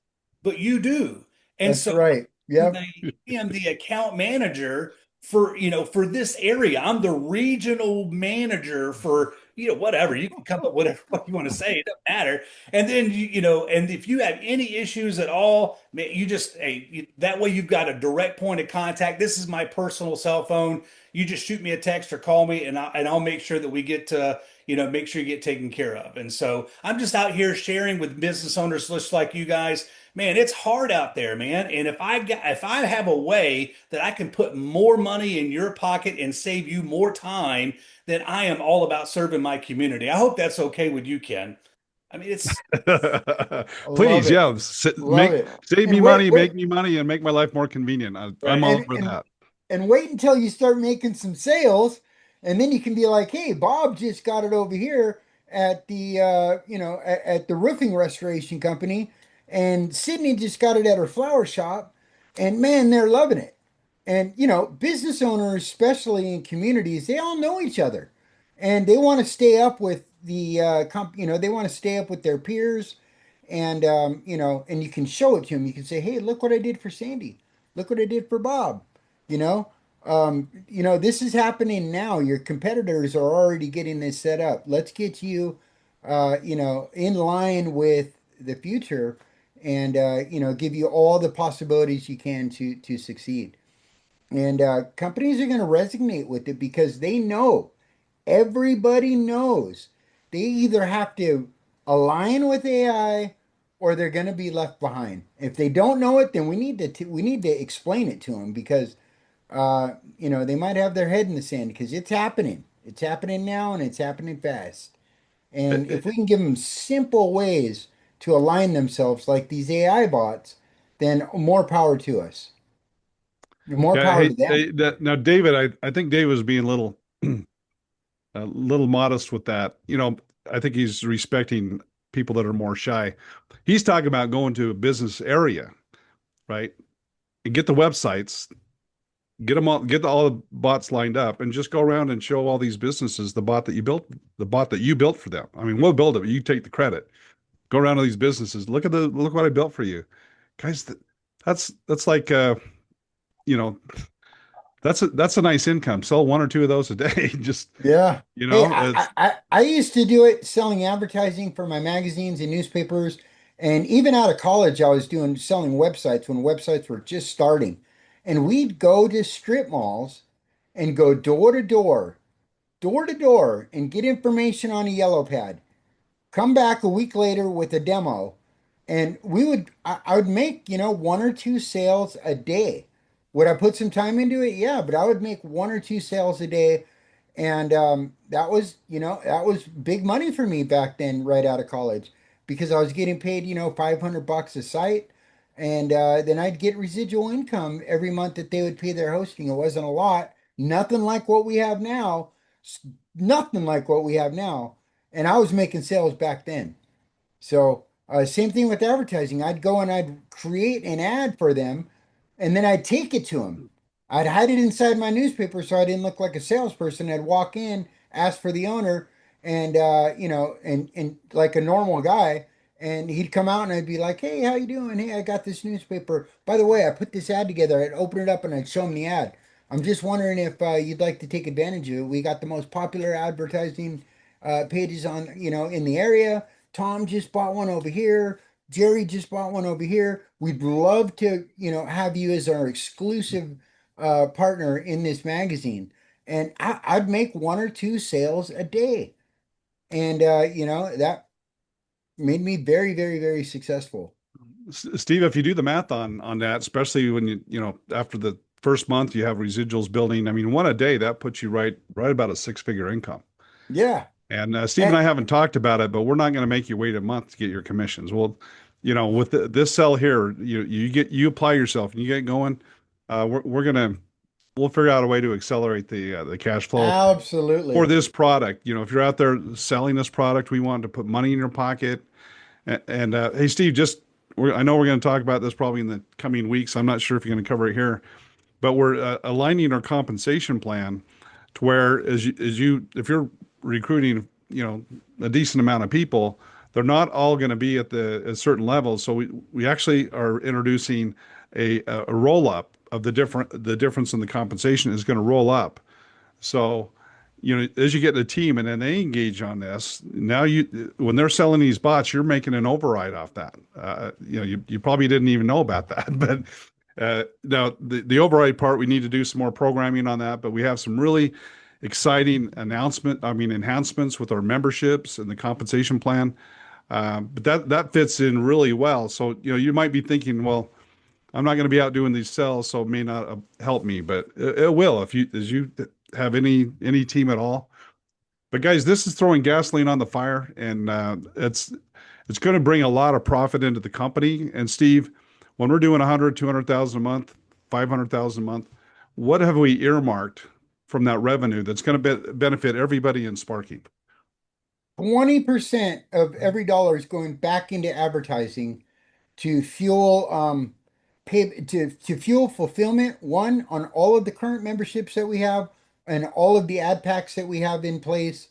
but you do. And That's so right. Yep. I am the account manager for this area. I'm the regional manager for, whatever. You can come up with whatever you want to say. It doesn't matter. And then and if you have any issues at all, man, you just that way you've got a direct point of contact. This is my personal cell phone. You just shoot me a text or call me, and I'll make sure that we get to make sure you get taken care of. And so I'm just out here sharing with business owners just like you guys. Man, it's hard out there, man. And if I have a way that I can put more money in your pocket and save you more time, then I am all about serving my community. I hope that's okay with you, Ken. I mean, it's Love Please, it. yeah, Love make it. save me And money, wait, make me money, and make my life more convenient. I'm right. all and over and that. and wait until you start making some sales, and then you can be like, hey, Bob just got it over here at the at the roofing restoration company, and Sydney just got it at her flower shop, and man, they're loving it. And business owners, especially in communities, they all know each other, and they want to stay up with they want to stay up with their peers, and and you can show it to them. You can say, hey, look what I did for Sandy. Look what I did for Bob. You know, this is happening now. Your competitors are already getting this set up. Let's get you, in line with the future, and give you all the possibilities you can to succeed. And companies are going to resonate with it because they know, everybody knows, they either have to align with AI or they're going to be left behind. If they don't know it, then we need to explain it to them because they might have their head in the sand because it's happening. It's happening now and it's happening fast. Uh, And uh, if we can give them simple ways to align themselves like these AI bots, then more power to us. More Yeah, power hey, to them. now David, I think Dave was being a little modest with that. I think he's respecting people that are more shy. He's talking about going to a business area, right? And get the websites, get all the bots lined up, and just go around and show all these businesses the bot that you built for them. I mean, we'll build it, but you take the credit. Go around to these businesses. Look what I built for you, guys. That's like you know that's a nice income. Sell one or two of those a day. Just Yeah. Hey, it's I used to do it selling advertising for my magazines and newspapers. And even out of college, I was doing selling websites when websites were just starting. And we'd go to strip malls and go door to door, and get information on a yellow pad. Come back a week later with a demo, and I would make, one or two sales a day. Would I put some time into it? Yeah, but I would make one or two sales a day, and that was big money for me back then, right out of college, because I was getting paid, $500 a site, and then I'd get residual income every month that they would pay their hosting. It wasn't a lot, nothing like what we have now, s- nothing like what we have now, and I was making sales back then. So, same thing with advertising. I'd go and I'd create an ad for them, and then I'd take it to them. I'd hide it inside my newspaper so I didn't look like a salesperson. I'd walk in, ask for the owner, and and like a normal guy, and he'd come out and I'd be like, "Hey, how you doing? Hey, I got this newspaper. By the way, I put this ad together." I'd open it up and I'd show him the ad. I'm just wondering if you'd like to take advantage of it. We got the most popular advertising pages on, in the area. Tom just bought one over here. Jerry just bought one over here. We'd love to, have you as our exclusive partner in this magazine, and I'd make one or two sales a day, and that made me very, very, very successful. Steve, if you do the math on that, especially when after the first month you have residuals building, I mean, one a day, that puts you right about a six-figure income. Yeah, And Steve and and I haven't talked about it, but we're not going to make you wait a month to get your commissions. Well, with this sell here, you apply yourself and you get going. We'll figure out a way to accelerate the cash flow for absolutely. this product. If you're out there selling this product, we want to put money in your pocket. And hey, Steve, I know we're going to talk about this probably in the coming weeks. I'm not sure if you're going to cover it here, but we're aligning our compensation plan to where if you're recruiting, a decent amount of people, they're not all going to be at a certain level. So we actually are introducing a roll up of the difference in the compensation is going to roll up. So, as you get a team and then they engage on this, now when they're selling these bots, you're making an override off that. You probably didn't even know about that, but now the override part, we need to do some more programming on that, but we have some really exciting enhancements with our memberships and the compensation plan. But that fits in really well. So, you might be thinking, well, I'm not going to be out doing these sales, so it may not help me, but it will if you have any team at all. But guys, this is throwing gasoline on the fire, and it's going to bring a lot of profit into the company. And Steve, when we're doing 100, 200,000 a month, 500,000 a month, what have we earmarked from that revenue that's going to benefit everybody in Sparky? 20% of every dollar is going back into advertising to fuel to fuel fulfillment, one, on all of the current memberships that we have and all of the ad packs that we have in place.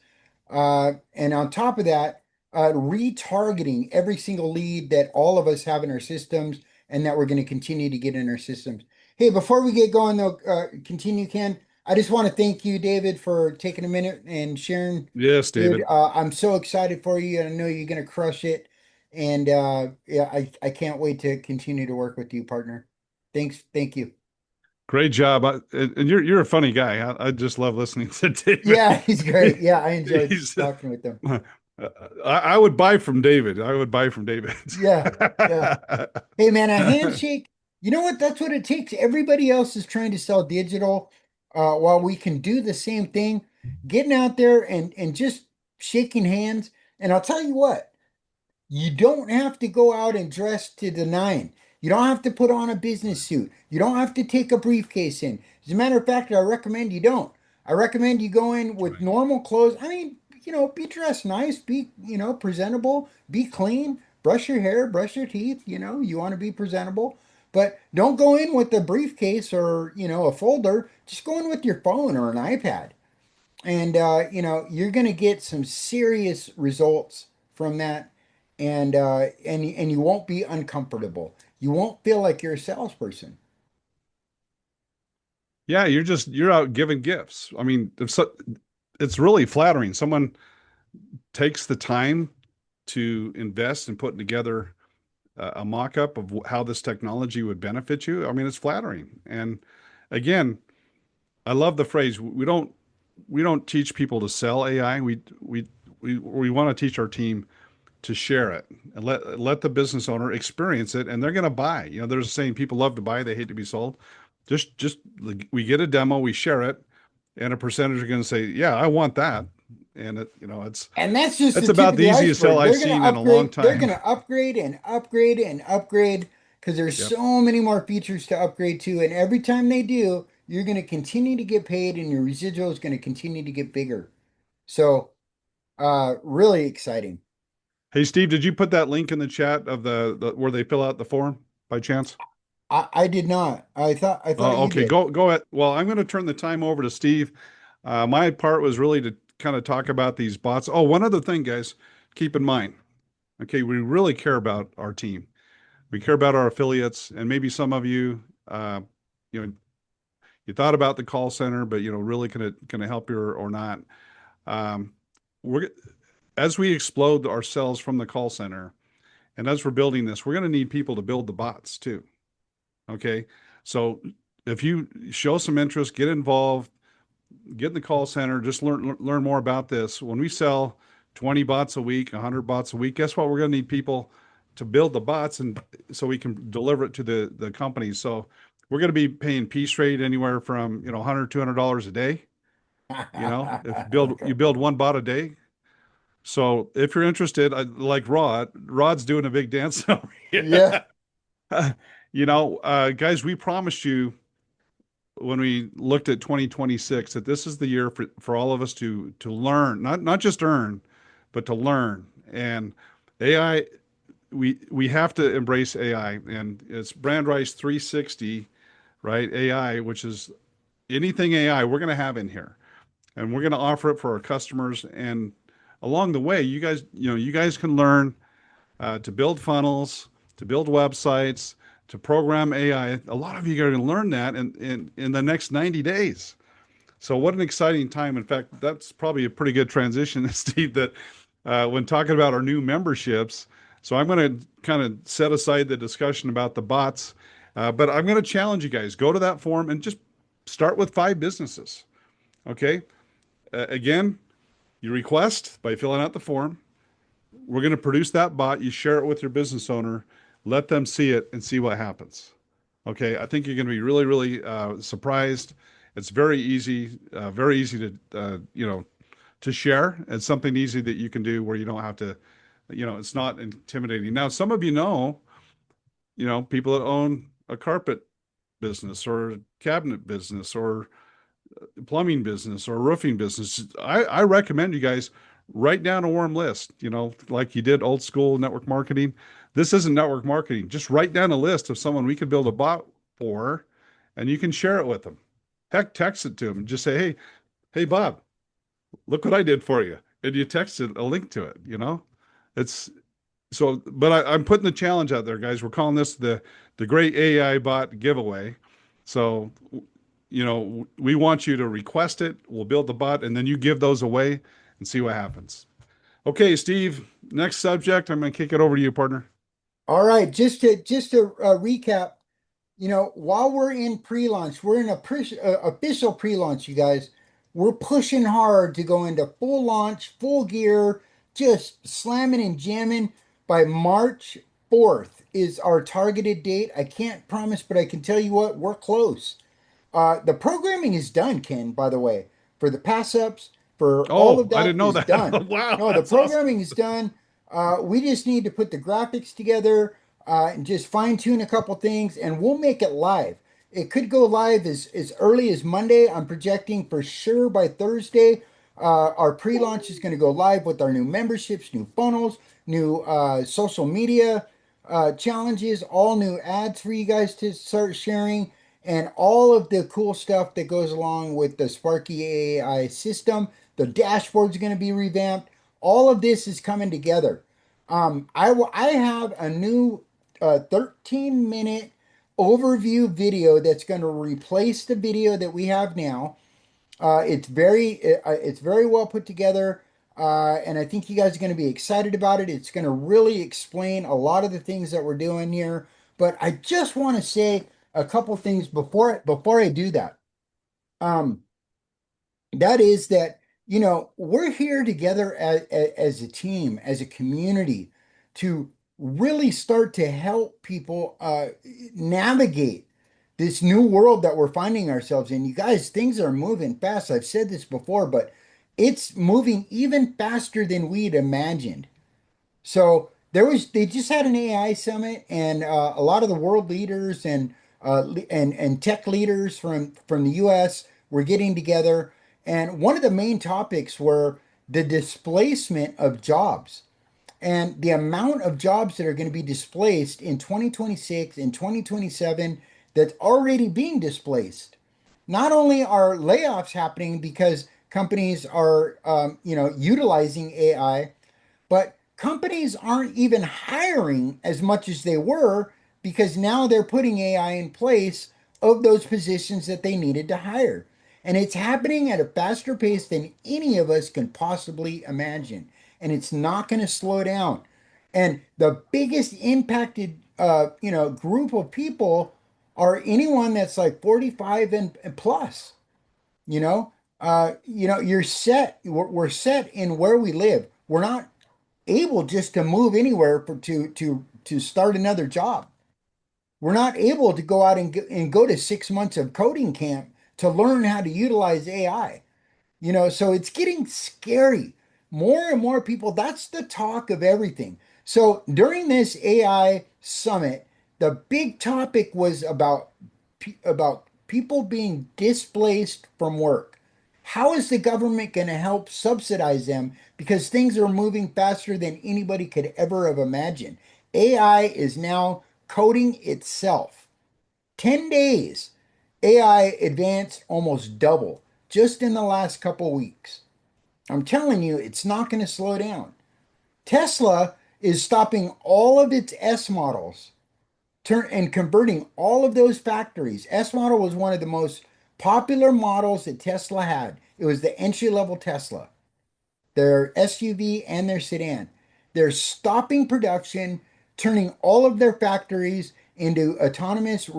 And on top of that, retargeting every single lead that all of us have in our systems and that we're going to continue to get in our systems. Hey, before we get going though, continue, Ken. I just want to thank you, David, for taking a minute and sharing. Yes, Dude, David. I'm so excited for you, and I know you're gonna crush it. And yeah, I can't wait to continue to work with you, partner. Thank you. Great job. And you're a funny guy. I just love listening to David. Yeah, he's great. Yeah, I enjoyed He's talking with him. I would buy from David. I would buy from David. Yeah, yeah. Hey man, a handshake, you know what? That's what it takes. Everybody else is trying to sell digital, while we can do the same thing, getting out there and just shaking hands. And I'll tell you what. You don't have to go out and dress to the nine. You don't have to put on a business suit. You don't have to take a briefcase in. As a matter of fact, I recommend you don't. I recommend you go in with normal clothes. I mean, be dressed nice, be, presentable, be clean, brush your hair, brush your teeth, you want to be presentable. But don't go in with a briefcase or, a folder. Just go in with your phone or an iPad. And you're going to get some serious results from that, and you won't be uncomfortable. You won't feel like you're a salesperson. Yeah, you're out giving gifts. I mean, it's really flattering. Someone takes the time to invest in putting together a mock-up of how this technology would benefit you. I mean, it's flattering. And again, I love the phrase, we don't teach people to sell AI. We want to teach our team to share it and let the business owner experience it, and they're going to buy. There's a saying, people love to buy, they hate to be sold. Just we get a demo, we share it, and a percentage are going to say, yeah, I want that. And And that's just it's the tip about of the the easiest sell iceberg. I've They're going to seen in a long upgrade. They're time. going to upgrade and upgrade and upgrade because there's Yep. so many more features to upgrade to. And every time they do, you're going to continue to get paid, and your residual is going to continue to get bigger. So, really exciting. Hey, Steve, did you put that link in the chat of the where they fill out the form by chance? I did not. I thought Oh, you okay. did. Go ahead. Well, I'm going to turn the time over to Steve. My part was really to kind of talk about these bots. Oh, one other thing, guys, keep in mind. Okay, we really care about our team. We care about our affiliates, and maybe some of you, you know, you thought about the call center, but really can it help you or not? Um, we're as we explode ourselves from the call center, and as we're building this, we're going to need people to build the bots too. Okay, so if you show some interest, get involved, get in the call center, just learn more about this. When we sell 20 bots a week, 100 bots a week, guess what? We're going to need people to build the bots and so we can deliver it to the companies. So we're going to be paying piece rate anywhere from, $100, $200 a day. If Okay. you build one bot a day. So if you're interested, like Rod's doing a big dance over here. Yeah. Guys, we promised you when we looked at 2026 that this is the year for all of us to learn, not just earn, but to learn. And AI, we have to embrace AI, and it's Brand Rice 360, right? AI, which is anything AI, we're going to have in here, and we're going to offer it for our customers. And along the way, you guys can learn to build funnels, to build websites, to program AI. A lot of you are going to learn that in the next 90 days. So what an exciting time. In fact, that's probably a pretty good transition, Steve, that when talking about our new memberships. So I'm going to kind of set aside the discussion about the bots, but I'm going to challenge you guys. Go to that forum and just start with 5 businesses. Okay. Again, you request by filling out the form. We're going to produce that bot. You share it with your business owner, let them see it and see what happens. Okay. I think you're going to be really, really surprised. It's very easy to share. It's something easy that you can do where you don't have to, it's not intimidating. Now, some of people that own a carpet business or a cabinet business or plumbing business or roofing business. I recommend you guys write down a warm list, like you did old school network marketing. This isn't network marketing. Just write down a list of someone we could build a bot for, and you can share it with them. Heck, text it to them and just say, hey, Bob, look what I did for you. And you text it a link to it. It's so, but I'm putting the challenge out there, guys. We're calling this the Great AI Bot Giveaway. So, we want you to request it. We'll build the bot, and then you give those away and see what happens. Okay, Steve. Next subject. I'm going to kick it over to you, partner. All right. Just to recap, while we're in pre-launch, we're in a official pre-launch, you guys. We're pushing hard to go into full launch, full gear, just slamming and jamming by March 4th is our targeted date. I can't promise, but I can tell you what, we're close. The programming is done, Ken, by the way, for the pass ups, for all Oh, of I that didn't know is done. that. Wow, No, the that's awesome. programming is done. We just need to put the graphics together and just fine tune a couple things, and we'll make it live. It could go live as early as Monday. I'm projecting for sure by Thursday. Our pre launch is going to go live with our new memberships, new funnels, new social media challenges, all new ads for you guys to start sharing and all of the cool stuff that goes along with the Sparky AI system. The dashboard's going to be revamped. All of this is coming together. I have a new 13-minute overview video that's going to replace the video that we have now. It's very well put together, and I think you guys are going to be excited about it. It's going to really explain a lot of the things that we're doing here. But I just want to say a couple things before I do that. Um, that is that we're here together as a team, as a community, to really start to help people navigate this new world that we're finding ourselves in. You guys, things are moving fast. I've said this before, but it's moving even faster than we'd imagined. So they just had an AI summit, and a lot of the world leaders and tech leaders from the U.S. were getting together, and one of the main topics were the displacement of jobs and the amount of jobs that are going to be displaced in 2026 and 2027 that's already being displaced. Not only are layoffs happening because companies are utilizing AI, but companies aren't even hiring as much as they were because now they're putting AI in place of those positions that they needed to hire. And it's happening at a faster pace than any of us can possibly imagine. And it's not going to slow down. And the biggest impacted group of people are anyone that's like 45 and plus, you know. You're set. We're set in where we live. We're not able just to move anywhere to start another job. We're not able to go out and go to 6 months of coding camp to learn how to utilize AI. So it's getting scary. More and more people, that's the talk of everything. So during this AI summit, the big topic was about people being displaced from work. How is the government going to help subsidize them? Because things are moving faster than anybody could ever have imagined. AI is now coding itself. 10 days, AI advanced almost double just in the last couple weeks. I'm telling you, it's not going to slow down. Tesla is stopping all of its S models and converting all of those factories. S model was one of the most popular models that Tesla had. It was the entry level Tesla, their SUV and their sedan. They're stopping production, turning all of their factories into Optimus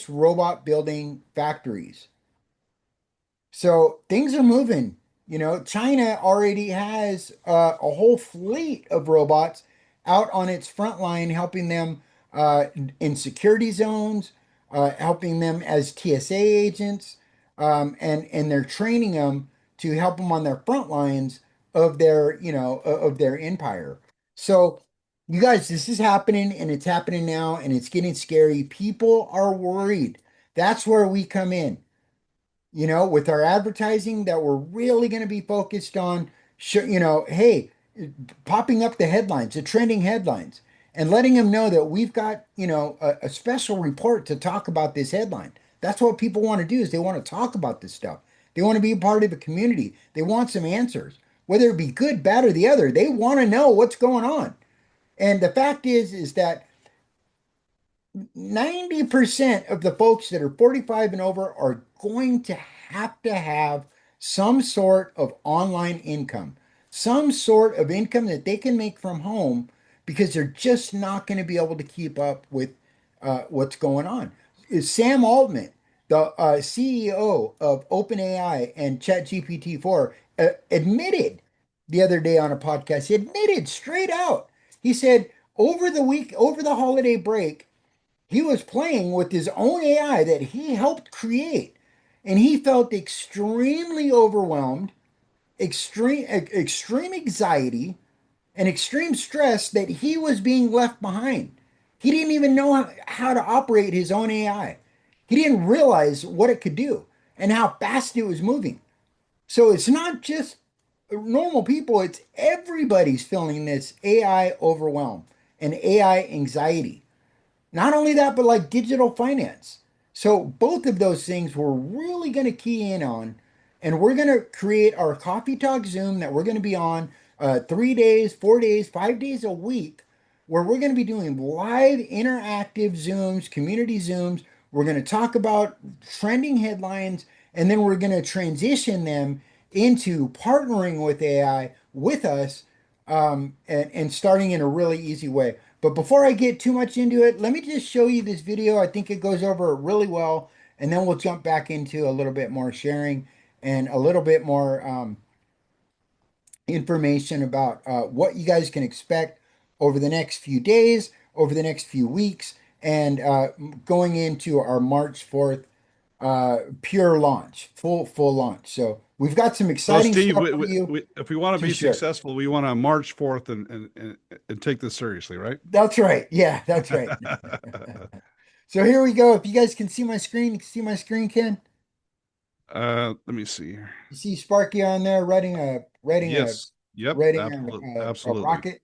robot building factories. So things are moving. China already has a whole fleet of robots out on its front line, helping them in security zones, helping them as TSA agents, and they're training them to help them on their front lines of their empire. So, you guys, this is happening, and it's happening now, and it's getting scary. People are worried. That's where we come in, with our advertising that we're really going to be focused on, hey, popping up the headlines, the trending headlines, and letting them know that we've got, a special report to talk about this headline. That's what people want to do is they want to talk about this stuff. They want to be a part of a community. They want some answers, whether it be good, bad, or the other. They want to know what's going on. And the fact is that 90% of the folks that are 45 and over are going to have some sort of online income, some sort of income that they can make from home because they're just not going to be able to keep up with what's going on. Sam Altman, the CEO of OpenAI and ChatGPT-4, admitted the other day on a podcast, he admitted straight out, he said, over the holiday break, he was playing with his own AI that he helped create, and he felt extremely overwhelmed, extreme anxiety, and extreme stress that he was being left behind. He didn't even know how to operate his own AI. He didn't realize what it could do and how fast it was moving. So it's not just normal people, it's everybody's feeling this AI overwhelm and AI anxiety. Not only that, but like digital finance. So both of those things we're really going to key in on, and we're going to create our Coffee Talk Zoom that we're going to be on 3 days, 4 days, 5 days a week, where we're going to be doing live interactive Zooms, community Zooms. We're going to talk about trending headlines, and then we're going to transition them into partnering with AI with us, and starting in a really easy way. But before I get too much into it, let me just show you this video. I think it goes over really well, and then we'll jump back into a little bit more sharing and a little bit more information about what you guys can expect over the next few days, over the next few weeks, and going into our March 4th pure launch, full launch. So we've got some So, exciting Steve, stuff for you if we want to to be share. successful, we want to march forth and take this seriously, right? That's right. Yeah, that's right. So here we go. If you guys can see my screen, you can see my screen, Ken. Let me see here. You see Sparky on there Yes. Yep. writing Absolutely. a Absolutely. rocket.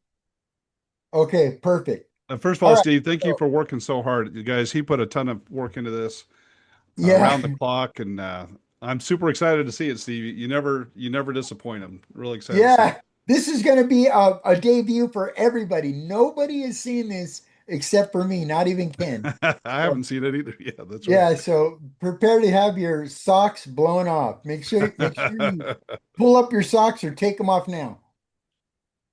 Okay, perfect. First of All all, right. Steve, thank you So for working so hard. You guys, he put a ton of work into this yeah, around the clock, and I'm super excited to see it, Steve. You never disappoint. I'm really excited to see it. yeah. This is going to be a debut for everybody. Nobody has seen this except for me, not even Ken. I So haven't seen it either. Yeah, that's right. yeah, so prepare to have your socks blown off. Make sure you pull up your socks or take them off now.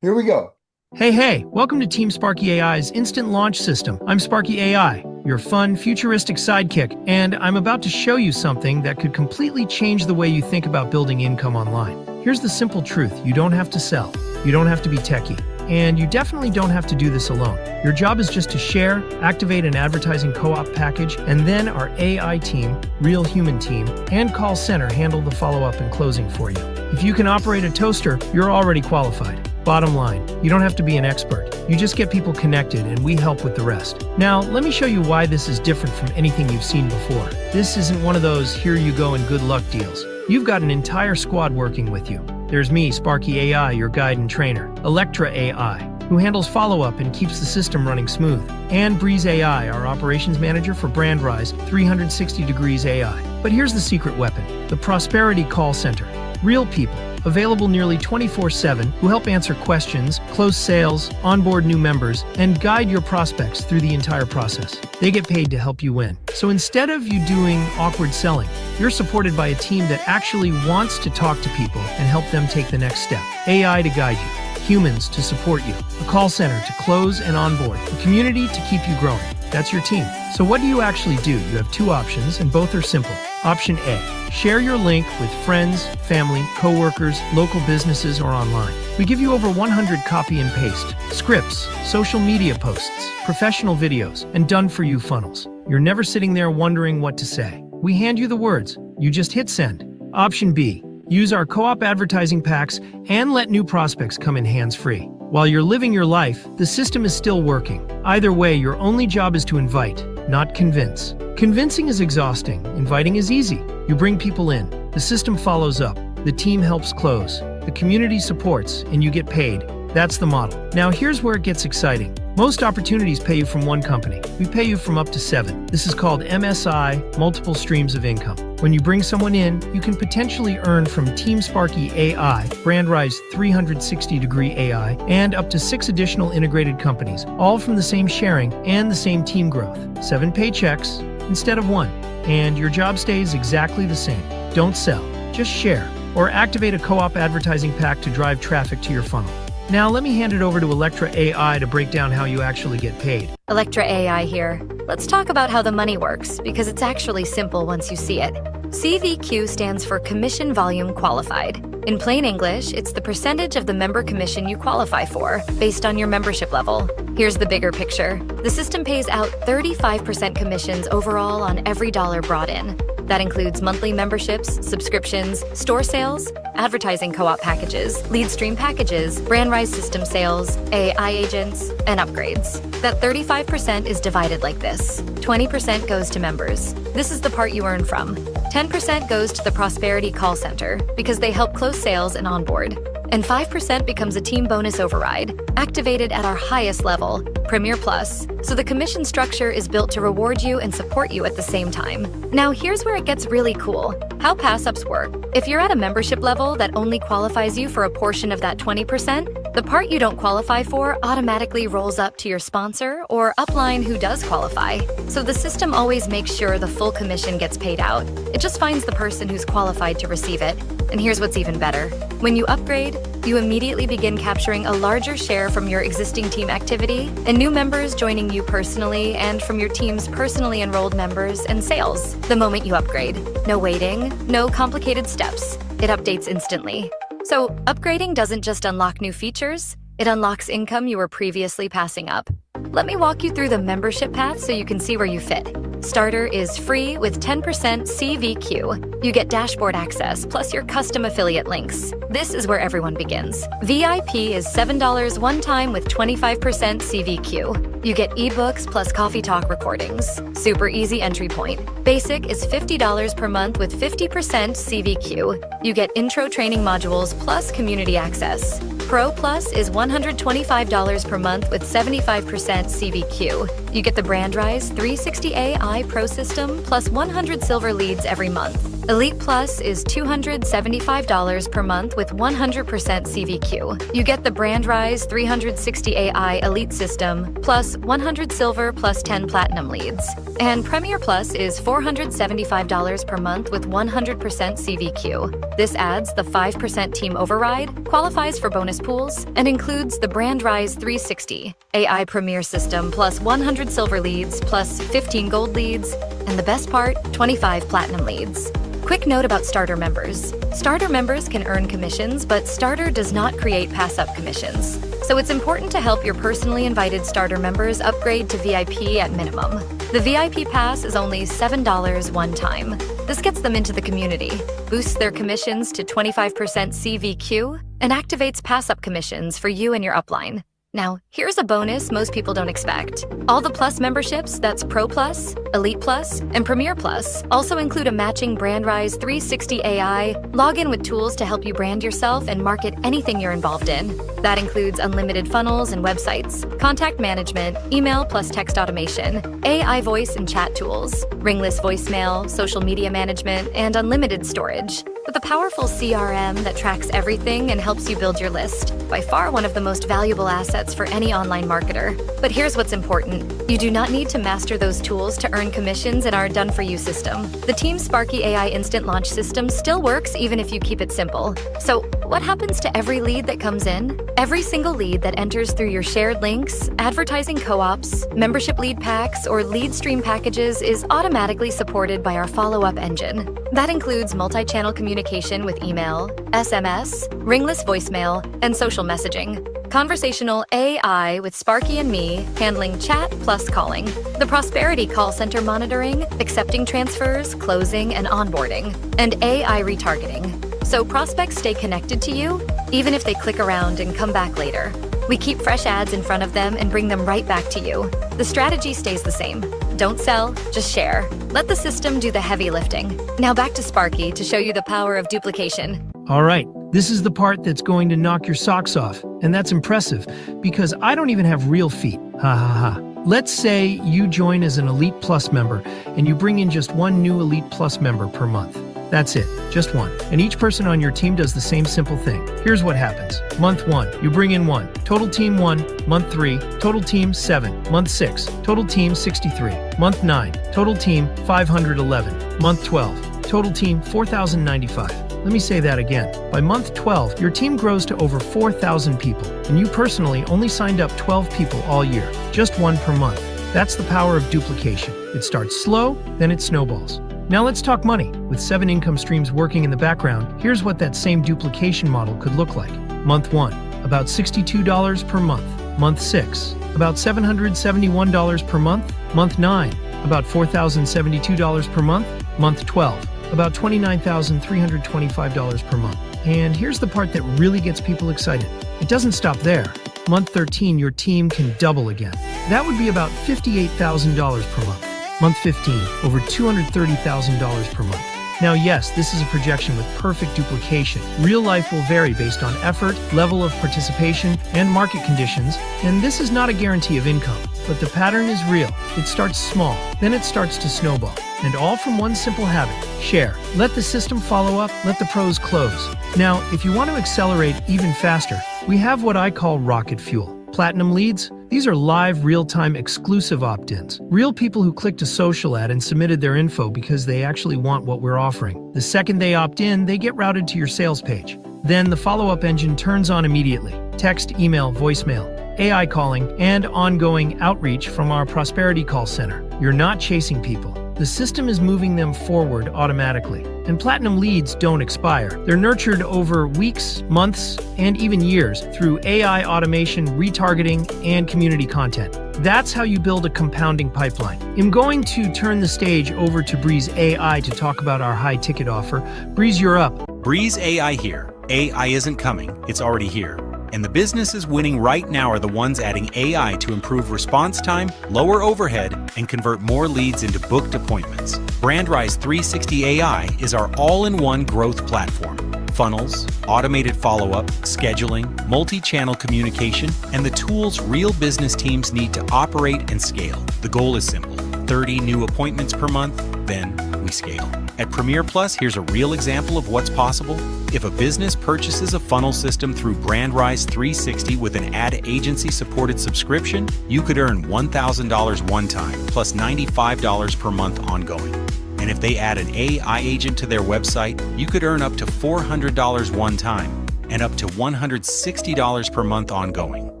Here we go. Hey, welcome to Team Sparky AI's Instant Launch System. I'm Sparky AI, your fun, futuristic sidekick, and I'm about to show you something that could completely change the way you think about building income online. Here's the simple truth: you don't have to sell, you don't have to be techie, and you definitely don't have to do this alone. Your job is just to share, activate an advertising co-op package, and then our AI team, real human team, and call center handle the follow-up and closing for you. If you can operate a toaster, you're already qualified. Bottom line, you don't have to be an expert. You just get people connected and we help with the rest. Now, let me show you why this is different from anything you've seen before. This isn't one of those here you go and good luck deals. You've got an entire squad working with you. There's me, Sparky AI, your guide and trainer, Electra AI, who handles follow-up and keeps the system running smooth, and Breeze AI, our operations manager for BrandRise 360 Degrees AI. But here's the secret weapon: the Prosperity Call Center. Real people, available nearly 24/7, who help answer questions, close sales, onboard new members, and guide your prospects through the entire process. They get paid to help you win. So instead of you doing awkward selling, you're supported by a team that actually wants to talk to people and help them take the next step. AI to guide you, humans to support you, a call center to close and onboard, a community to keep you growing. That's your team. So what do you actually do? You have two options, and both are simple. Option A: share your link with friends, family, coworkers, local businesses, or online. We give you over 100 copy and paste, scripts, social media posts, professional videos, and done-for-you funnels. You're never sitting there wondering what to say. We hand you the words. You just hit send. Option B: use our co-op advertising packs and let new prospects come in hands-free. While you're living your life, the system is still working. Either way, your only job is to invite, not convince. Convincing is exhausting. Inviting is easy. You bring people in. The system follows up. The team helps close. The community supports, and you get paid. That's the model. Now here's where it gets exciting. Most opportunities pay you from one company. We pay you from up to 7. This is called MSI, multiple streams of income. When you bring someone in, you can potentially earn from Team Sparky AI, BrandRise 360 Degree AI, and up to 6 additional integrated companies, all from the same sharing and the same team growth. 7 paychecks instead of 1. And your job stays exactly the same. Don't sell, just share, or activate a co-op advertising pack to drive traffic to your funnel. Now let me hand it over to Electra AI to break down how you actually get paid. Electra AI here. Let's talk about how the money works, because it's actually simple once you see it. CVQ stands for Commission Volume Qualified. In plain English, it's the percentage of the member commission you qualify for, based on your membership level. Here's the bigger picture. The system pays out 35% commissions overall on every dollar brought in. That includes monthly memberships, subscriptions, store sales, advertising co-op packages, lead stream packages, BrandRise system sales, AI agents, and upgrades. That 35% is divided like this. 20% goes to members. This is the part you earn from. 10% goes to the Prosperity Call Center because they help close sales and onboard. And 5% becomes a team bonus override, activated at our highest level, Premier Plus. So the commission structure is built to reward you and support you at the same time. Now here's where it gets really cool. How pass-ups work. If you're at a membership level that only qualifies you for a portion of that 20%, the part you don't qualify for automatically rolls up to your sponsor or upline who does qualify. So the system always makes sure the full commission gets paid out. It just finds the person who's qualified to receive it. And here's what's even better. When you upgrade, you immediately begin capturing a larger share from your existing team activity and new members joining you personally and from your team's personally enrolled members and sales the moment you upgrade. No waiting, no complicated steps. It updates instantly. So upgrading doesn't just unlock new features, it unlocks income you were previously passing up. Let me walk you through the membership path so you can see where you fit. Starter is free with 10% CVQ. You get dashboard access plus your custom affiliate links. This is where everyone begins. VIP is $7 one time with 25% CVQ. You get ebooks plus coffee talk recordings. Super easy entry point. Basic is $50 per month with 50% CVQ. You get intro training modules plus community access. Pro Plus is $125 per month with 75% CVQ. You get the BrandRise 360 AI Pro System plus 100 silver leads every month. Elite Plus is $275 per month with 100% CVQ. You get the Brand Rise 360 AI Elite system, plus 100 silver plus 10 platinum leads. And Premier Plus is $475 per month with 100% CVQ. This adds the 5% team override, qualifies for bonus pools, and includes the Brand Rise 360 AI Premier system plus 100 silver leads plus 15 gold leads, and the best part, 25 platinum leads. Quick note about starter members. Starter members can earn commissions, but Starter does not create pass-up commissions. So it's important to help your personally invited starter members upgrade to VIP at minimum. The VIP pass is only $7 one time. This gets them into the community, boosts their commissions to 25% CVQ, and activates pass-up commissions for you and your upline. Now, here's a bonus most people don't expect. All the Plus memberships, that's Pro Plus, Elite Plus, and Premier Plus, also include a matching Brand Rise 360 AI, login with tools to help you brand yourself and market anything you're involved in. That includes unlimited funnels and websites, contact management, email plus text automation, AI voice and chat tools, ringless voicemail, social media management, and unlimited storage. With a powerful CRM that tracks everything and helps you build your list, by far one of the most valuable assets for any online marketer. But here's what's important. You do not need to master those tools to earn commissions in our done-for-you system. The Team Sparky AI Instant Launch system still works even if you keep it simple. So what happens to every lead that comes in? Every single lead that enters through your shared links, advertising co-ops, membership lead packs, or lead stream packages is automatically supported by our follow-up engine. That includes multi-channel communication with email, SMS, ringless voicemail, and social messaging. Conversational AI with Sparky and me handling chat plus calling. The Prosperity Call Center monitoring, accepting transfers, closing, and onboarding. And AI retargeting. So prospects stay connected to you, even if they click around and come back later. We keep fresh ads in front of them and bring them right back to you. The strategy stays the same. Don't sell, just share. Let the system do the heavy lifting. Now back to Sparky to show you the power of duplication. All right, this is the part that's going to knock your socks off, and that's impressive, because I don't even have real feet. Ha ha ha. Let's say you join as an Elite Plus member, and you bring in just one new Elite Plus member per month. That's it, just one. And each person on your team does the same simple thing. Here's what happens. Month 1, you bring in 1. Total team 1. Month 3, total team 7. Month 6, total team 63. Month 9, total team 511. Month 12, total team 4,095. Let me say that again. By month 12, your team grows to over 4,000 people, and you personally only signed up 12 people all year, just one per month. That's the power of duplication. It starts slow, then it snowballs. Now let's talk money. With 7 income streams working in the background, here's what that same duplication model could look like. Month 1, about $62 per month. Month 6, about $771 per month. Month 9, about $4,072 per month. Month 12, about $29,325 per month. And here's the part that really gets people excited. It doesn't stop there. Month 13, your team can double again. That would be about $58,000 per month. Month 15, over $230,000 per month. Now yes, this is a projection with perfect duplication. Real life will vary based on effort, level of participation, and market conditions, and this is not a guarantee of income. But the pattern is real. It starts small, then it starts to snowball. And all from one simple habit: share. Let the system follow up, let the pros close. Now, if you want to accelerate even faster, we have what I call rocket fuel. Platinum leads? These are live, real-time, exclusive opt-ins. Real people who clicked a social ad and submitted their info because they actually want what we're offering. The second they opt in, they get routed to your sales page. Then the follow-up engine turns on immediately. Text, email, voicemail, AI calling, and ongoing outreach from our Prosperity Call Center. You're not chasing people. The system is moving them forward automatically. And platinum leads don't expire. They're nurtured over weeks, months, and even years through AI automation, retargeting, and community content. That's how you build a compounding pipeline. I'm going to turn the stage over to Breeze AI to talk about our high-ticket offer. Breeze, you're up. Breeze AI here. AI isn't coming, it's already here. And the businesses winning right now are the ones adding AI to improve response time, lower overhead, and convert more leads into booked appointments. BrandRise 360 AI is our all-in-one growth platform. Funnels, automated follow-up, scheduling, multi-channel communication, and the tools real business teams need to operate and scale. The goal is simple: 30 new appointments per month, then we scale. At Premier Plus, here's a real example of what's possible. If a business purchases a funnel system through BrandRise 360 with an ad agency supported subscription, you could earn $1,000 one time plus $95 per month ongoing. And if they add an AI agent to their website, you could earn up to $400 one time and up to $160 per month ongoing.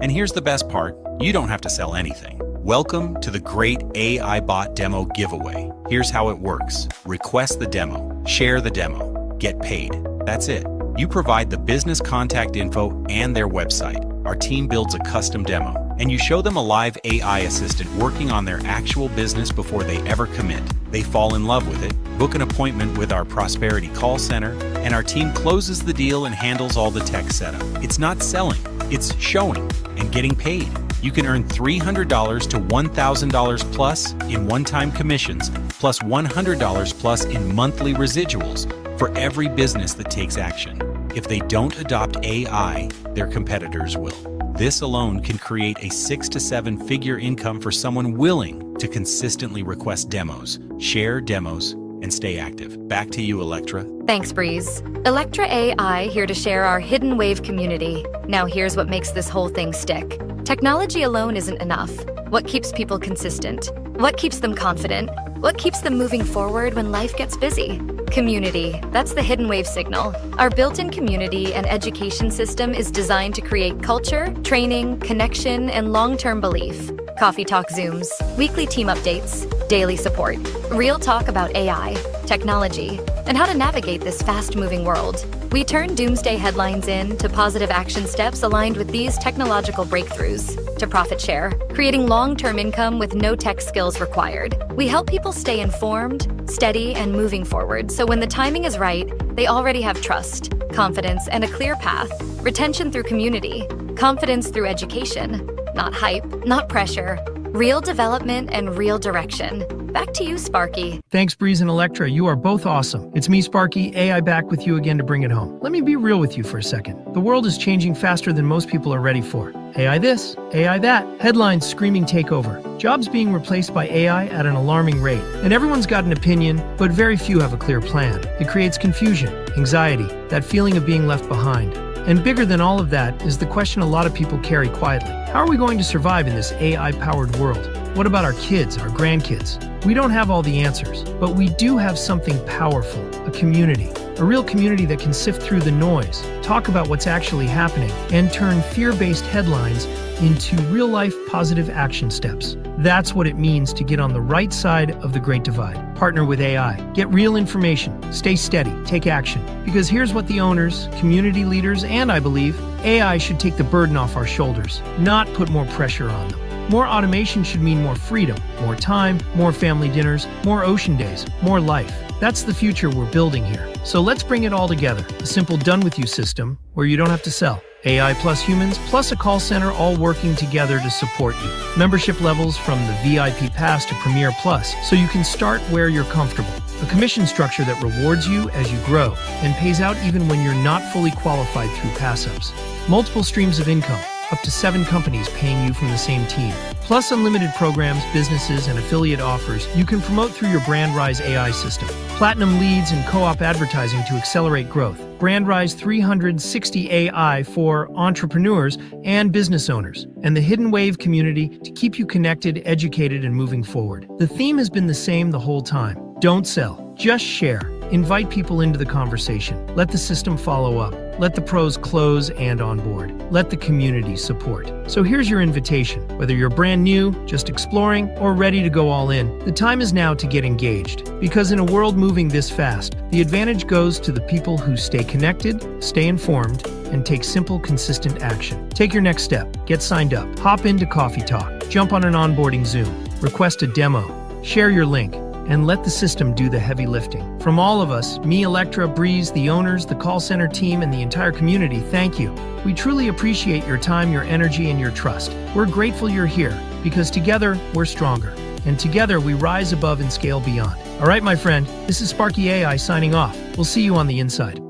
And here's the best part, you don't have to sell anything. Welcome to the Great AI Bot Demo Giveaway. Here's how it works. Request the demo, share the demo, get paid. That's it. You provide the business contact info and their website. Our team builds a custom demo, and you show them a live AI assistant working on their actual business before they ever commit. They fall in love with it, book an appointment with our Prosperity call center, and our team closes the deal and handles all the tech setup. It's not selling, it's showing and getting paid. You can earn $300 to $1,000 plus in one-time commissions, plus $100 plus in monthly residuals for every business that takes action. If they don't adopt AI, their competitors will. This alone can create a 6 to 7 figure income for someone willing to consistently request demos, share demos, and stay active. Back to you, Electra. Thanks, Breeze. Electra AI here to share our hidden wave community. Now here's what makes this whole thing stick. Technology alone isn't enough. What keeps people consistent? What keeps them confident? What keeps them moving forward when life gets busy? Community. That's the hidden wave signal. Our built-in community and education system is designed to create culture, training, connection, and long-term belief. Coffee Talk Zooms, weekly team updates, daily support, real talk about AI, technology, and how to navigate this fast-moving world. We turn doomsday headlines into positive action steps aligned with these technological breakthroughs to profit share, creating long-term income with no tech skills required. We help people stay informed, steady, and moving forward, so when the timing is right, they already have trust, confidence, and a clear path. Retention through community, confidence through education, not hype, not pressure, real development and real direction. Back to you, Sparky. Thanks, Breeze and Electra. You are both awesome. It's me, Sparky, AI back with you again to bring it home. Let me be real with you for a second. The world is changing faster than most people are ready for. AI this, AI that. Headlines screaming takeover. Jobs being replaced by AI at an alarming rate. And everyone's got an opinion, but very few have a clear plan. It creates confusion, anxiety, that feeling of being left behind. And bigger than all of that is the question a lot of people carry quietly. How are we going to survive in this AI-powered world? What about our kids, our grandkids? We don't have all the answers, but we do have something powerful, a community. A real community that can sift through the noise, talk about what's actually happening, and turn fear-based headlines into real-life positive action steps. That's what it means to get on the right side of the Great Divide. Partner with AI. Get real information. Stay steady. Take action. Because here's what the owners, community leaders, and I believe, AI should take the burden off our shoulders, not put more pressure on them. More automation should mean more freedom, more time, more family dinners, more ocean days, more life. That's the future we're building here. So let's bring it all together. A simple done-with-you system where you don't have to sell. AI plus humans plus a call center all working together to support you. Membership levels from the VIP Pass to Premier Plus so you can start where you're comfortable. A commission structure that rewards you as you grow and pays out even when you're not fully qualified through pass-ups. Multiple streams of income. Up to 7 companies paying you from the same team. Plus unlimited programs, businesses, and affiliate offers you can promote through your BrandRise AI system. Platinum leads and co-op advertising to accelerate growth. BrandRise 360 AI for entrepreneurs and business owners. And the Hidden Wave community to keep you connected, educated, and moving forward. The theme has been the same the whole time. Don't sell, just share. Invite people into the conversation. Let the system follow up. Let the pros close and onboard. Let the community support. So here's your invitation. Whether you're brand new, just exploring, or ready to go all in, the time is now to get engaged. Because in a world moving this fast, the advantage goes to the people who stay connected, stay informed, and take simple, consistent action. Take your next step. Get signed up. Hop into Coffee Talk. Jump on an onboarding Zoom. Request a demo. Share your link. And let the system do the heavy lifting. From all of us, me, Electra, Breeze, the owners, the call center team, and the entire community, thank you. We truly appreciate your time, your energy, and your trust. We're grateful you're here, because together, we're stronger. And together, we rise above and scale beyond. All right, my friend, this is Sparky AI signing off. We'll see you on the inside.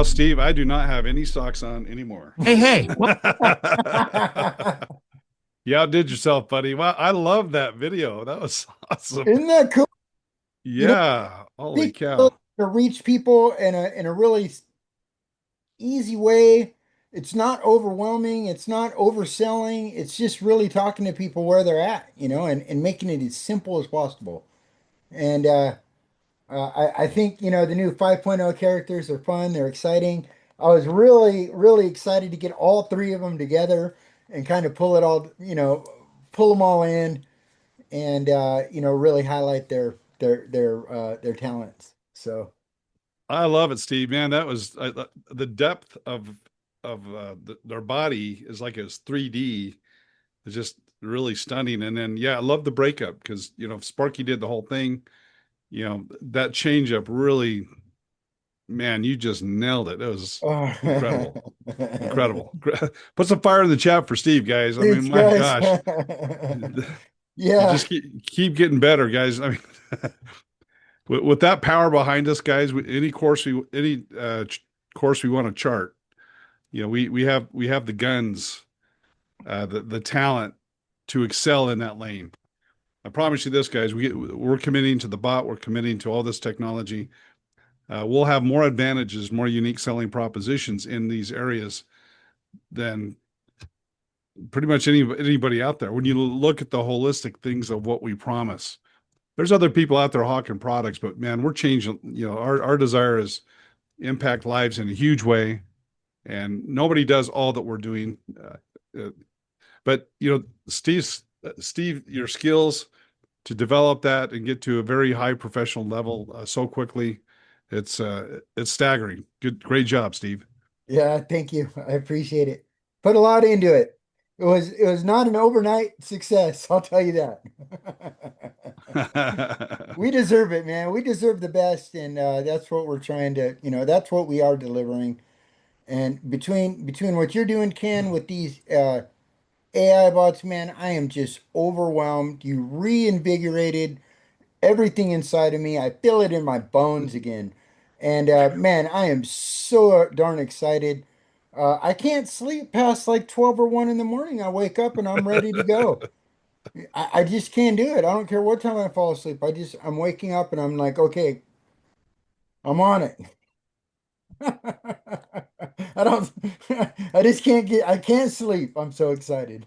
Steve, I do not have any socks on anymore. Hey, hey, You outdid yourself, buddy. Wow, I love that video. That was awesome. Isn't that cool? You know, Yeah. Holy think cow. to reach people in a really easy way. It's not overwhelming. It's not overselling. It's just really talking to people where they're at, and making it as simple as possible. And I think, the new 5.0 characters are fun. They're exciting. I was really, really excited to get all three of them together and kind of pull it all, pull them all in and, really highlight their talents. So, I love it, Steve. Man, that was the depth of their body is like it's 3D. It's just really stunning. And then, yeah, I love the breakup because, Sparky did the whole thing. That change up really, man, you just nailed it. It was incredible. Incredible. Put some fire in the chat for Steve, guys. I thanks, mean, my guys. gosh, you Yeah. just keep getting better, guys. I mean, with that power behind us, guys, any course course we want to chart, we have the guns, the talent to excel in that lane. I promise you this, guys. We're committing to the bot. We're committing to all this technology. We'll have more advantages, more unique selling propositions in these areas than pretty much anybody out there. When you look at the holistic things of what we promise, there's other people out there hawking products, but man, we're changing. Our desire is impact lives in a huge way, and nobody does all that we're doing. But Steve, your skills to develop that and get to a very high professional level so quickly, it's staggering. Great job, Steve. Yeah, thank you. I appreciate it. Put a lot into it. It was not an overnight success, I'll tell you that. We deserve it, man. We deserve the best, and that's what we're trying to, that's what we are delivering. And between what you're doing, Ken, with these AI bots, man, I am just overwhelmed. You reinvigorated everything inside of me. I feel it in my bones again. And man, I am so darn excited. I can't sleep past like 12 or 1 in the morning. I wake up and I'm ready to go. I just can't do it. I don't care what time I fall asleep. I'm waking up and I'm like, okay, I'm on it. I don't, I can't sleep. I'm so excited.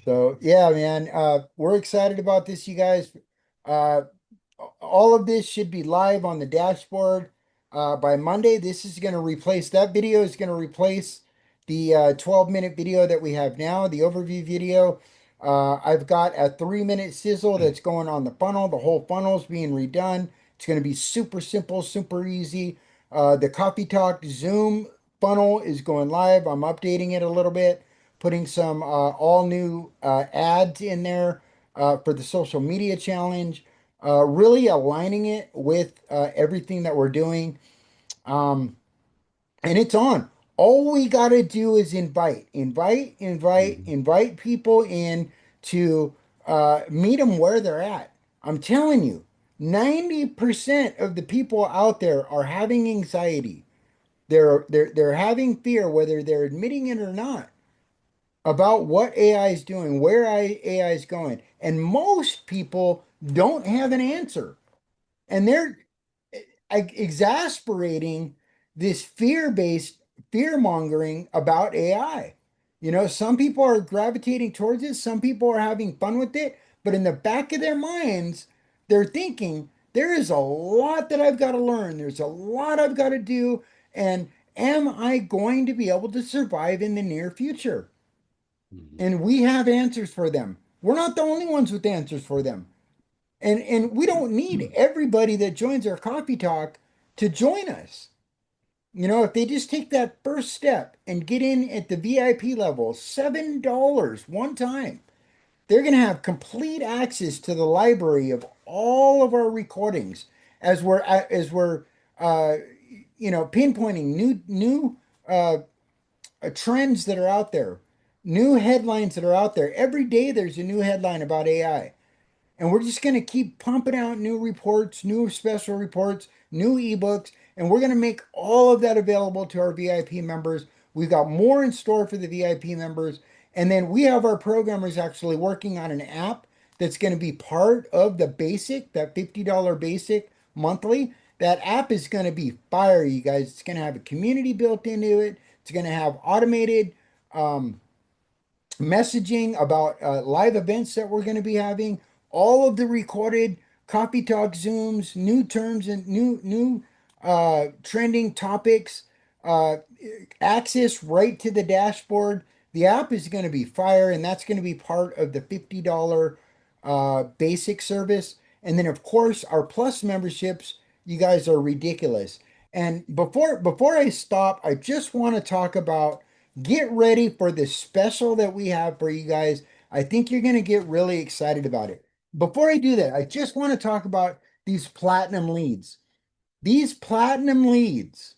So yeah, man, we're excited about this, you guys. Uh, all of this should be live on the dashboard by Monday. This is going to replace that video is going to replace the 12-minute video that we have now, the overview video. I've got a 3-minute sizzle that's going on the funnel. The whole funnel is being redone. It's going to be super simple, super easy. The Coffee Talk Zoom funnel is going live. I'm updating it a little bit, putting some all new ads in there for the social media challenge, really aligning it with everything that we're doing. And it's on. All we got to do is invite people in to meet them where they're at. I'm telling you, 90% of the people out there are having anxiety. They're having fear, whether they're admitting it or not, about what AI is doing, where AI is going. And most people don't have an answer. And they're exasperating this fear-based fear mongering about AI. Some people are gravitating towards it, some people are having fun with it, but in the back of their minds, they're thinking, there is a lot that I've got to learn, there's a lot I've got to do, and am I going to be able to survive in the near future? And we have answers for them. We're not the only ones with answers for them. And we don't need everybody that joins our coffee talk to join us. If they just take that first step and get in at the VIP level, $7 one time, they're going to have complete access to the library of all of our recordings as we're pinpointing new trends that are out there, new headlines that are out there. Every day there's a new headline about AI. And we're just going to keep pumping out new reports, new special reports, new ebooks, and we're going to make all of that available to our VIP members. We've got more in store for the VIP members. And then we have our programmers actually working on an app that's going to be part of the basic, that $50 basic monthly. That app is going to be fire, you guys. It's going to have a community built into it. It's going to have automated messaging about live events that we're going to be having, all of the recorded coffee talk Zooms, new terms and new trending topics, uh, access right to the dashboard. The app is going to be fire, and that's going to be part of the $50 basic service. And then, of course, our plus memberships. You guys are ridiculous. And before I stop, I just want to talk about. Get ready for the special that we have for you guys. I think you're going to get really excited about it. Before I do that, I just want to talk about these platinum leads. These platinum leads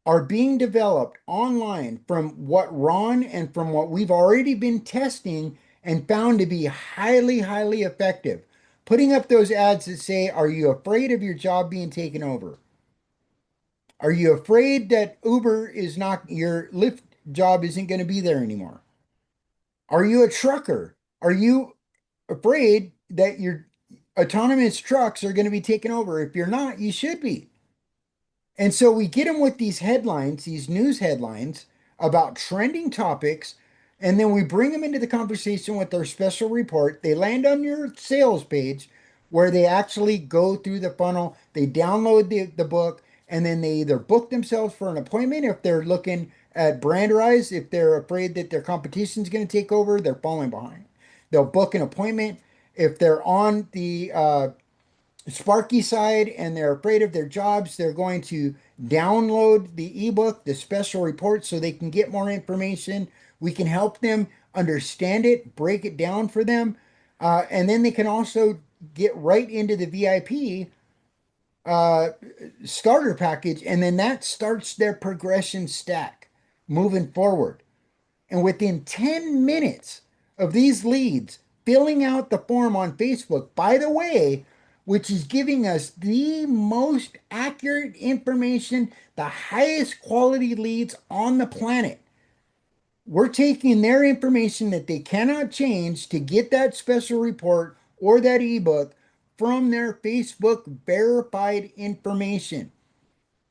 are being developed online from what Ron and from what we've already been testing and found to be highly, highly effective. Putting up those ads that say, "Are you afraid of your job being taken over? Are you afraid that Uber is not, your Lyft job isn't going to be there anymore? Are you a trucker? Are you afraid that your autonomous trucks are going to be taken over? If you're not, you should be." And so we get them with these headlines, these news headlines about trending topics, and then we bring them into the conversation with our special report. They land on your sales page where they actually go through the funnel, they download the book, and then they either book themselves for an appointment if they're looking at brand rise, if they're afraid that their competition is going to take over, they're falling behind. They'll book an appointment. If they're on the Sparky side and they're afraid of their jobs, they're going to download the ebook, the special report, so they can get more information. We can help them understand it, break it down for them, and then they can also get right into the VIP uh, starter package, and then that starts their progression stack moving forward. And within 10 minutes of these leads filling out the form on Facebook, by the way, which is giving us the most accurate information, the highest quality leads on the planet. We're taking their information that they cannot change to get that special report or that ebook from their Facebook verified information.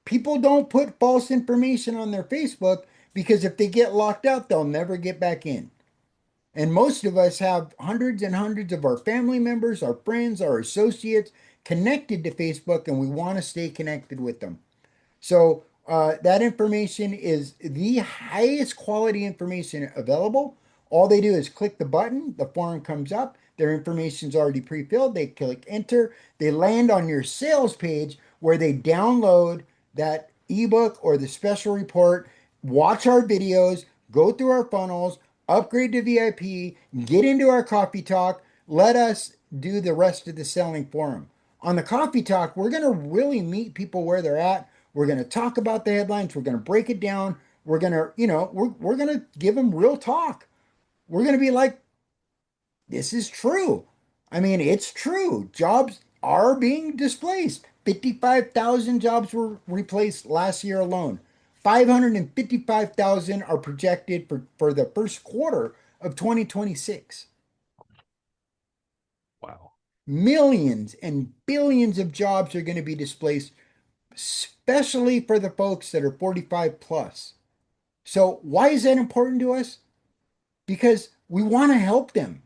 People don't put false information on their Facebook because if they get locked out, they'll never get back in. And most of us have hundreds and hundreds of our family members, our friends, our associates connected to Facebook, and we want to stay connected with them. So that information is the highest quality information available. All they do is click the button, the form comes up, their information's already pre-filled. They click enter, they land on your sales page where they download that ebook or the special report, watch our videos, go through our funnels, upgrade to VIP, get into our coffee talk, let us do the rest of the selling for them. On the coffee talk, we're going to really meet people where they're at. We're going to talk about the headlines. We're going to break it down. We're going to, we're going to give them real talk. We're going to be like, this is true. I mean, it's true. Jobs are being displaced. 55,000 jobs were replaced last year alone. 555,000 are projected for the first quarter of 2026. Wow. Millions and billions of jobs are going to be displaced, especially for the folks that are 45 plus. So why is that important to us? Because we want to help them.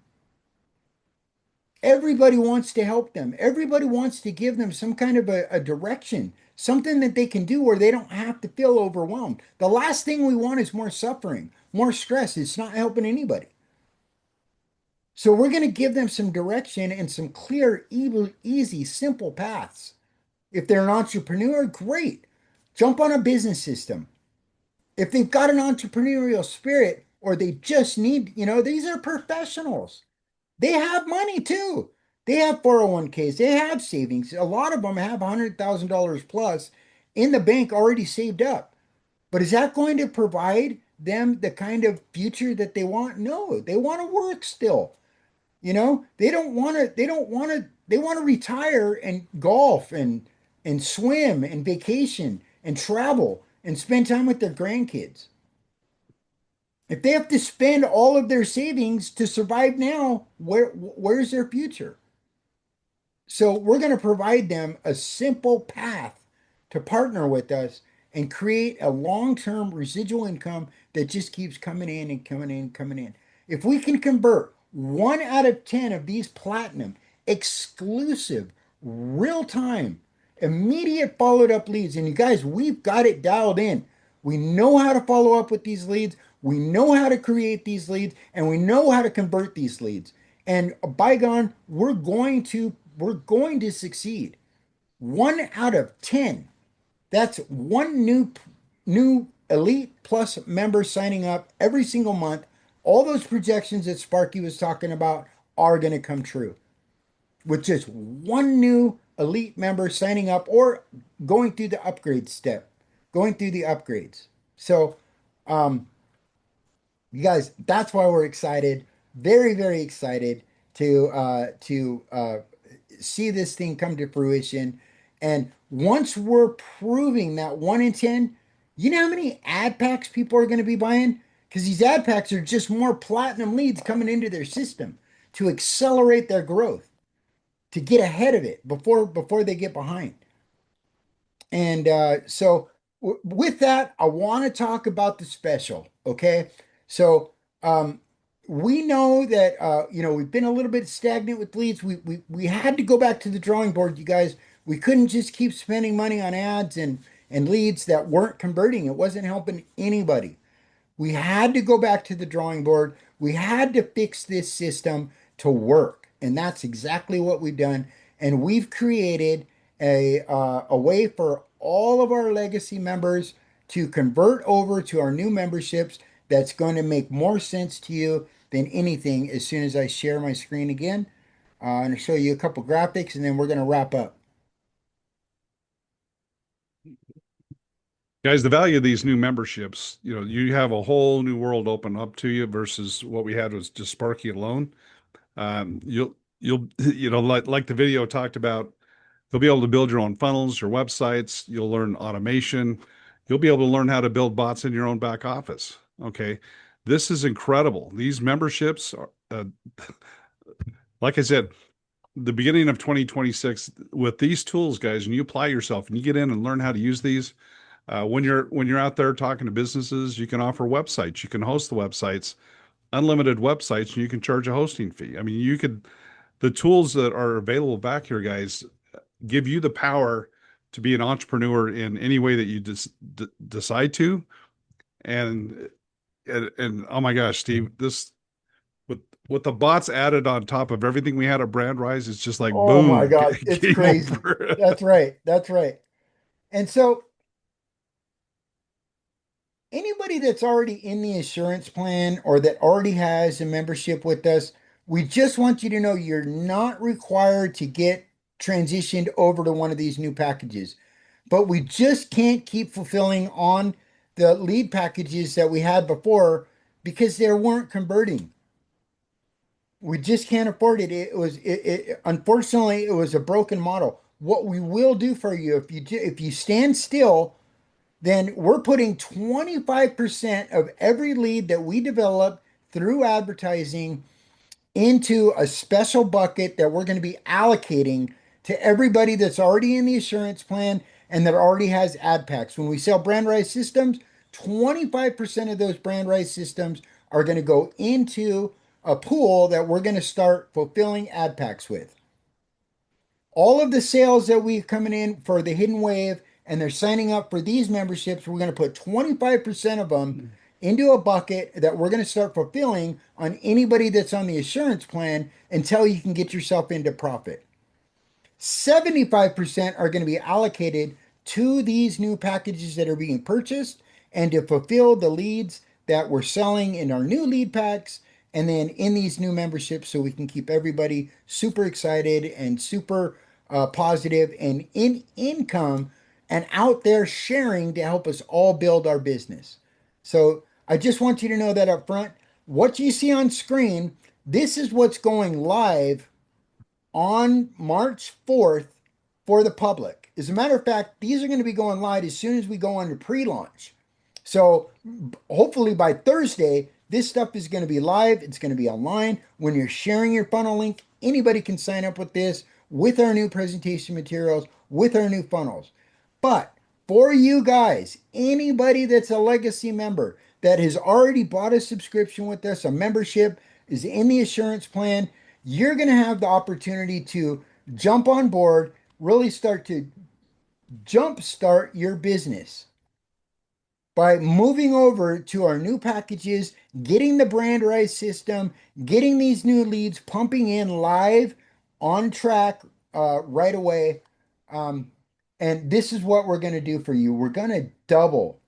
Everybody wants to help them. Everybody wants to give them some kind of a direction, something that they can do where they don't have to feel overwhelmed. The last thing we want is more suffering, more stress. It's not helping anybody. So we're going to give them some direction and some clear, easy, simple paths. If they're an entrepreneur, great. Jump on a business system. If they've got an entrepreneurial spirit or they just need, these are professionals. They have money too. They have 401ks, they have savings. A lot of them have $100,000 plus in the bank already saved up. But is that going to provide them the kind of future that they want? No, they want to work still. They don't want to, they want to retire and golf and and swim and vacation and travel and spend time with their grandkids. If they have to spend all of their savings to survive now, where's their future? So we're going to provide them a simple path to partner with us and create a long-term residual income that just keeps coming in and coming in, coming in. If we can convert 1 out of 10 of these platinum exclusive, real-time, immediate followed up leads, and you guys, we've got it dialed in. We know how to follow up with these leads. We know how to create these leads, and we know how to convert these leads. And bygone, we're going to succeed. 1 out of 10. That's one new Elite Plus member signing up every single month. All those projections that Sparky was talking about are going to come true with just one new Elite member signing up or going through the upgrade step, going through the upgrades. So, you guys, that's why we're excited, very, very excited to see this thing come to fruition. And once we're proving that 1 in 10, you know how many ad packs people are going to be buying? Because these ad packs are just more platinum leads coming into their system to accelerate their growth, to get ahead of it before they get behind. And with that, I want to talk about the special. Okay. So we know that we've been a little bit stagnant with leads. We had to go back to the drawing board, you guys. We couldn't just keep spending money on ads and leads that weren't converting. It wasn't helping anybody. We had to go back to the drawing board. We had to fix this system to work. And that's exactly what we've done. And we've created a way for all of our legacy members to convert over to our new memberships that's going to make more sense to you than anything as soon as I share my screen again. And I'll show you a couple graphics and then we're going to wrap up. Guys, the value of these new memberships, you have a whole new world open up to you versus what we had was just Sparky alone. You'll like the video talked about, you'll be able to build your own funnels, your websites. You'll learn automation. You'll be able to learn how to build bots in your own back office. Okay. This is incredible. These memberships are, like I said, the beginning of 2026 with these tools, guys, and you apply yourself and you get in and learn how to use these. When you're out there talking to businesses, you can offer websites, you can host the websites, unlimited websites, and you can charge a hosting fee. I mean, the tools that are available back here, guys, give you the power to be an entrepreneur in any way that you decide to. And oh my gosh, Steve, this with the bots added on top of everything we had at Brandrise, it's just like Oh my boom, God, it's game crazy. over. That's right. That's right. And so anybody that's already in the insurance plan or that already has a membership with us, we just want you to know you're not required to get transitioned over to one of these new packages. But we just can't keep fulfilling on the lead packages that we had before because they weren't converting. We just can't afford it. Unfortunately, it was a broken model. What we will do for you, if you stand still, then we're putting 25% of every lead that we develop through advertising into a special bucket that we're going to be allocating to everybody that's already in the assurance plan and that already has ad packs. When we sell brand rise systems, 25% of those brand rise systems are going to go into a pool that we're going to start fulfilling ad packs with. All of the sales that we're coming in for the hidden wave and they're signing up for these memberships, we're going to put 25% of them into a bucket that we're going to start fulfilling on anybody that's on the assurance plan until you can get yourself into profit. 75% are going to be allocated to these new packages that are being purchased and to fulfill the leads that we're selling in our new lead packs and then in these new memberships so we can keep everybody super excited and super positive and in income and out there sharing to help us all build our business. So I just want you to know that up front. What you see on screen, this is what's going live on March 4th for the public. As a matter of fact, these are going to be going live as soon as we go on to pre-launch. So hopefully by Thursday, this stuff is going to be live. It's going to be online. When you're sharing your funnel link, anybody can sign up with this, with our new presentation materials, with our new funnels. But for you guys, anybody that's a legacy member that has already bought a subscription with us, a membership is in the assurance plan, you're going to have the opportunity to jump on board, really start to jumpstart your business by moving over to our new packages, getting the brand rise system, getting these new leads pumping in live on track right away. And this is what we're going to do for you. We're going to double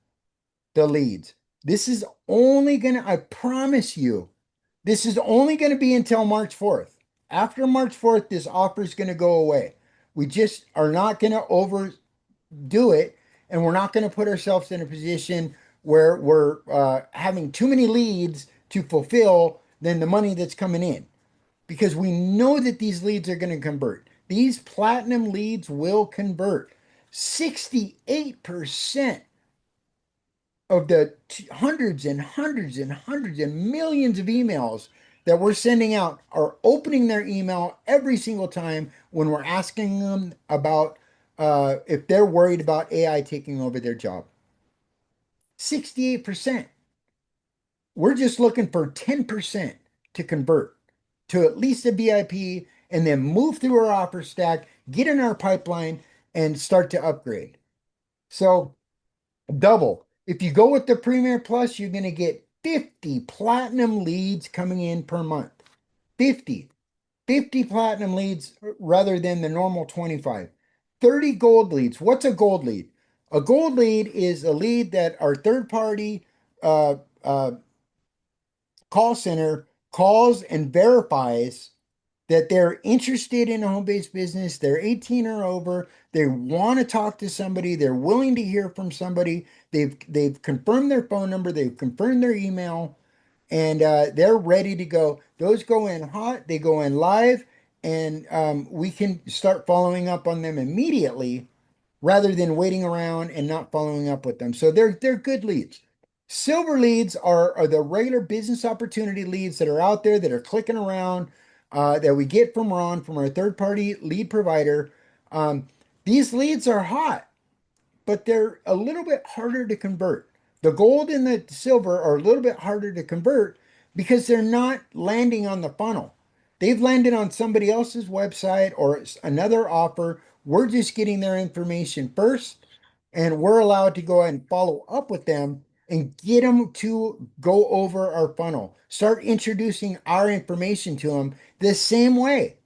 the leads. This is only going to, I promise you, this is only going to be until March 4th. After March 4th, this offer is going to go away. We just are not going to overdo it, and we're not going to put ourselves in a position where we're having too many leads to fulfill than the money that's coming in, because we know that these leads are going to convert. These platinum leads will convert. 68% of the hundreds and hundreds and hundreds and millions of emails that we're sending out are opening their email every single time when we're asking them about if they're worried about AI taking over their job. 68%. We're just looking for 10% to convert to at least a VIP and then move through our offer stack, get in our pipeline, and start to upgrade. So double. If you go with the Premier Plus, you're going to get 50 platinum leads coming in per month. 50 platinum leads rather than the normal 25. 30 gold leads. What's a gold lead? A gold lead is a lead that our third party call center calls and verifies that they're interested in a home-based business, they're 18 or over, they want to talk to somebody, they're willing to hear from somebody, they've confirmed their phone number, they've confirmed their email, and they're ready to go. Those go in hot, they go in live, and we can start following up on them immediately rather than waiting around and not following up with them. So they're good leads. Silver leads are the regular business opportunity leads that are out there that are clicking around that we get from Ron, from our third party lead provider. These leads are hot, but they're a little bit harder to convert. The gold and the silver are a little bit harder to convert because they're not landing on the funnel. They've landed on somebody else's website or another offer. We're just getting their information first, and we're allowed to go ahead and follow up with them and get them to go over our funnel. Start introducing our information to them the same way.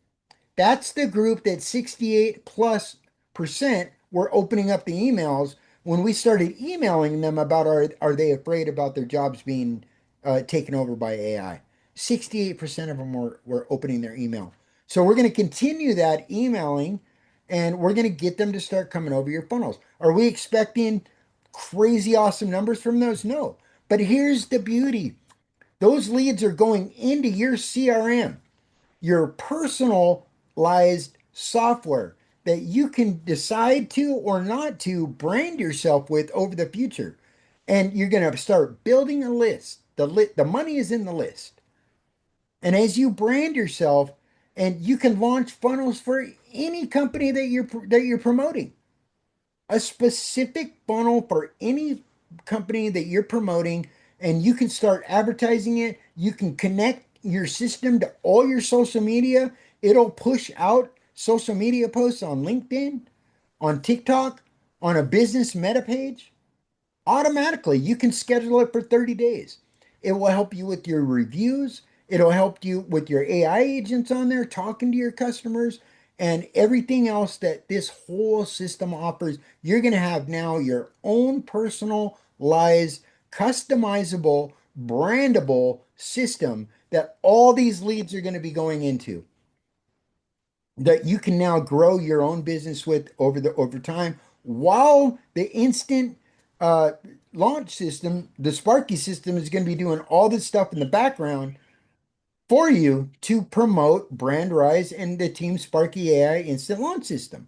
That's the group that 68+% were opening up the emails when we started emailing them about are they afraid about their jobs being taken over by AI. 68% of them were opening their email. So we're going to continue that emailing, and we're going to get them to start coming over your funnels. Are we expecting crazy awesome numbers from those? No. But here's the beauty. Those leads are going into your CRM, your personalized software that you can decide to or not to brand yourself with over the future. And you're going to start building a list. The money is in the list. And as you brand yourself, and you can launch funnels for any company that you're promoting. A specific funnel for any company that you're promoting, and you can start advertising it. You can connect your system to all your social media. It'll push out social media posts on LinkedIn, on TikTok, on a business meta page. Automatically, you can schedule it for 30 days. It will help you with your reviews. It'll help you with your AI agents on there, talking to your customers, and everything else that this whole system offers. You're going to have now your own personalized, customizable, brandable system that all these leads are going to be going into, that you can now grow your own business with over time, while the instant launch system, the Sparky system, is going to be doing all this stuff in the background for you to promote brand rise and the Team Sparky AI instant launch system.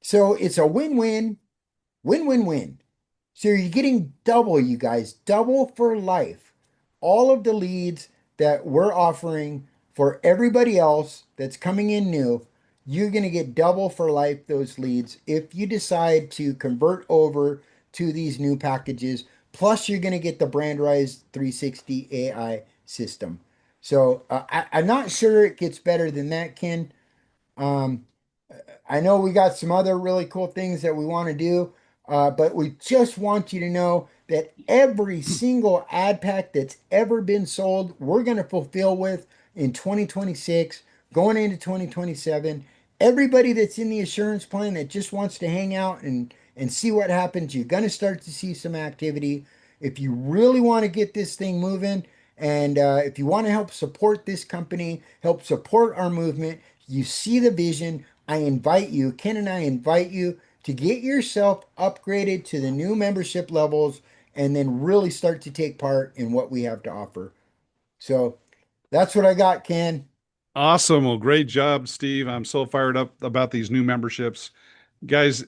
So it's a win-win, win-win-win. So you're getting double, you guys, double for life. All of the leads that we're offering for everybody else that's coming in new, you're going to get double for life those leads if you decide to convert over to these new packages. Plus, you're going to get the BrandRise 360 AI system. So I'm not sure it gets better than that, Ken. Um, I know we got some other really cool things that we want to do, but we just want you to know that every single ad pack that's ever been sold, we're going to fulfill with in 2026, going into 2027. Everybody that's in the assurance plan that just wants to hang out and see what happens, you're going to start to see some activity. If you really want to get this thing moving, and if you want to help support this company, help support our movement, you see the vision. I invite you, Ken and I invite you to get yourself upgraded to the new membership levels and then really start to take part in what we have to offer. So that's what I got, Ken. Awesome. Well, great job, Steve. I'm so fired up about these new memberships. Guys,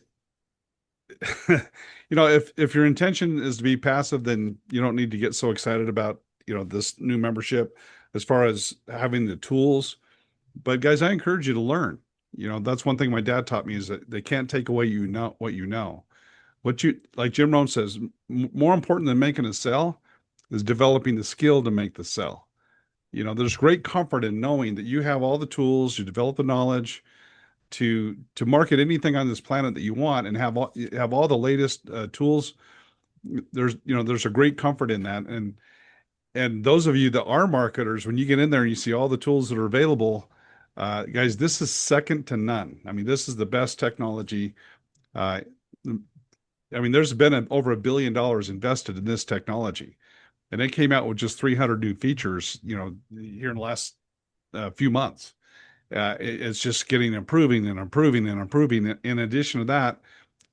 if your intention is to be passive, then you don't need to get so excited about, this new membership as far as having the tools. But guys, I encourage you to learn. That's one thing my dad taught me is that they can't take away what you know. What you like Jim Rohn says, more important than making a sell is developing the skill to make the sell. There's great comfort in knowing that you have all the tools, you develop the knowledge to market anything on this planet that you want and have all the latest tools. There's a great comfort in that. And those of you that are marketers, when you get in there and you see all the tools that are available, guys, this is second to none. I mean, this is the best technology. Uh, there's been over $1 billion invested in this technology, and it came out with just 300 new features, here in the last few months. It's just getting improving and improving and improving. In addition to that,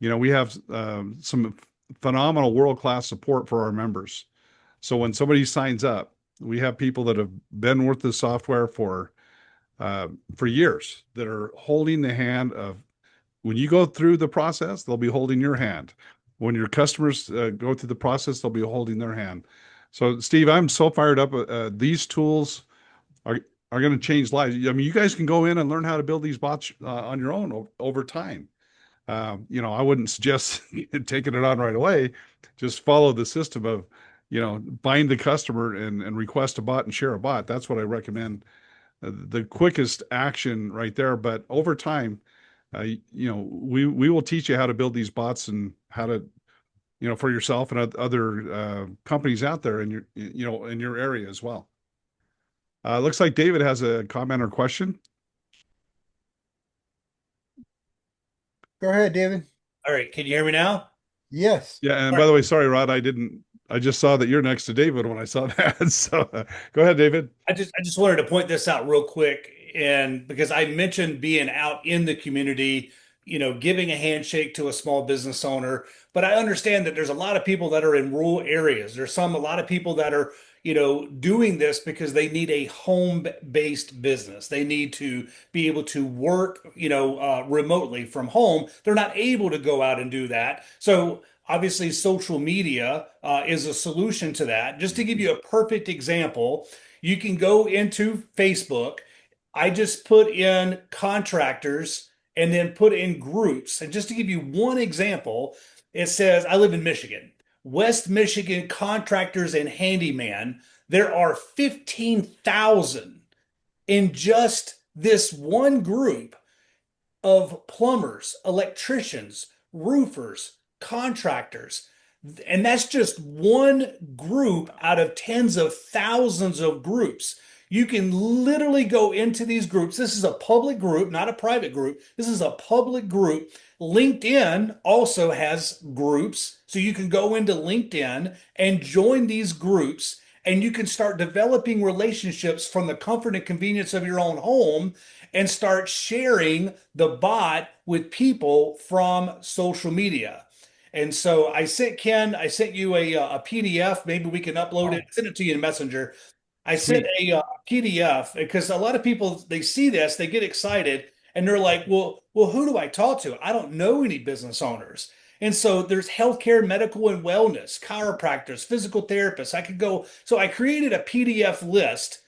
we have some phenomenal world-class support for our members. So when somebody signs up, we have people that have been with the software for years that are holding the hand of, when you go through the process, they'll be holding your hand. When your customers go through the process, they'll be holding their hand. So Steve, I'm so fired up. These tools are going to change lives. I mean, you guys can go in and learn how to build these bots on your own over time. I wouldn't suggest taking it on right away. Just follow the system of, find the customer and request a bot and share a bot. That's what I recommend. The quickest action right there. But over time, we will teach you how to build these bots and how to, for yourself and other companies out there in your area as well. Looks like David has a comment or question. Go ahead, David. All right, can you hear me now? Yes. Yeah, and by the way, sorry, Rod, I just saw that you're next to David when I saw that. So go ahead, David. I just wanted to point this out real quick, and because I mentioned being out in the community, giving a handshake to a small business owner, but I understand that there's a lot of people that are in rural areas. There's a lot of people that are, doing this because they need a home-based business. They need to be able to work, remotely from home. They're not able to go out and do that. So obviously, social media is a solution to that. Just to give you a perfect example, you can go into Facebook. I just put in contractors and then put in groups. And just to give you one example, it says, I live in Michigan, West Michigan contractors and handyman. There are 15,000 in just this one group of plumbers, electricians, roofers, contractors. And that's just one group out of tens of thousands of groups. You can literally go into these groups. This is a public group, not a private group. This is a public group. LinkedIn also has groups. So you can go into LinkedIn and join these groups, and you can start developing relationships from the comfort and convenience of your own home and start sharing the bot with people from social media. And so I sent you a PDF. Maybe we can upload it, send it to you in Messenger. I sent a PDF because a lot of people, they see this, they get excited, And they're like, well, who do I talk to? I don't know any business owners. And so there's healthcare, medical, and wellness, chiropractors, physical therapists. I could go. So I created a PDF list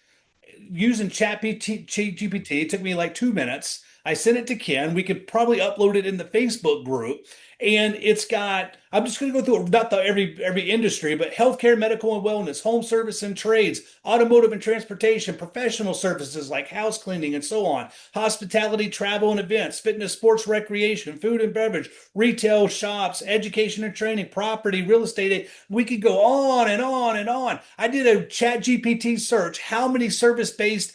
using GPT. It took me like 2 minutes. I sent it to Ken. We could probably upload it in the Facebook group. And it's got, I'm just going to go through not every industry, but healthcare, medical and wellness, home service and trades, automotive and transportation, professional services like house cleaning and so on, hospitality, travel and events, fitness, sports, recreation, food and beverage, retail shops, education and training, property, real estate. We could go on and on and on. I did a chat GPT search. How many service-based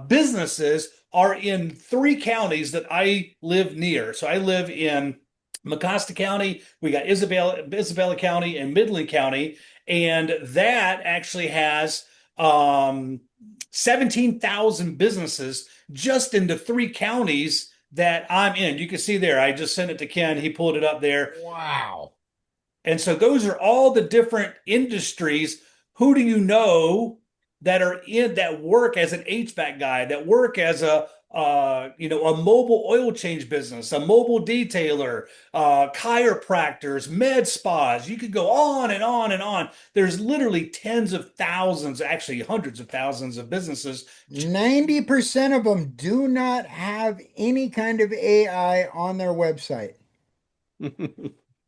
businesses are in 3 counties that I live near? So I live in Mecosta County, we got Isabella County, and Midland County, and that actually has 17,000 businesses just in the 3 counties that I'm in. You can see there, I just sent it to Ken. He pulled it up there. Wow. And so those are all the different industries. Who do you know that are in that work as an HVAC guy, that work as a mobile oil change business, a mobile detailer, chiropractors, med spas? You could go on and on and on. There's literally tens of thousands, actually hundreds of thousands of businesses. 90% of them do not have any kind of AI on their website.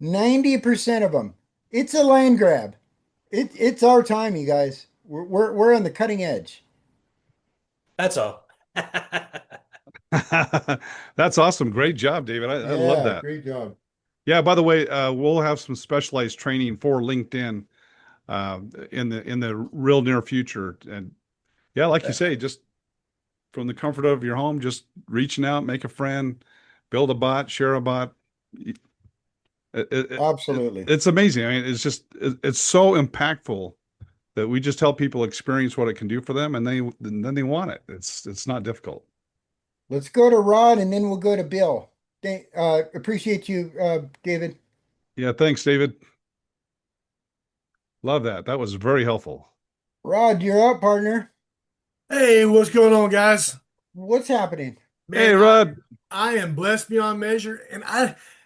90% of them. It's a land grab. It's our time, you guys. We're on the cutting edge. That's all. That's awesome. Great job, David. I love that. Great job. Yeah, by the way, we'll have some specialized training for LinkedIn in the real near future. And yeah, like you say, just from the comfort of your home, just reaching out, make a friend, build a bot, share a bot. Absolutely. It's amazing. I mean, it's so impactful that we just help people experience what it can do for them, and then they want it. It's not difficult. Let's go to Rod, and then we'll go to Bill. Appreciate you, David. Yeah, thanks, David. Love that. That was very helpful. Rod, you're up, partner. Hey, what's going on, guys? What's happening? Hey, Rod. I am blessed beyond measure, and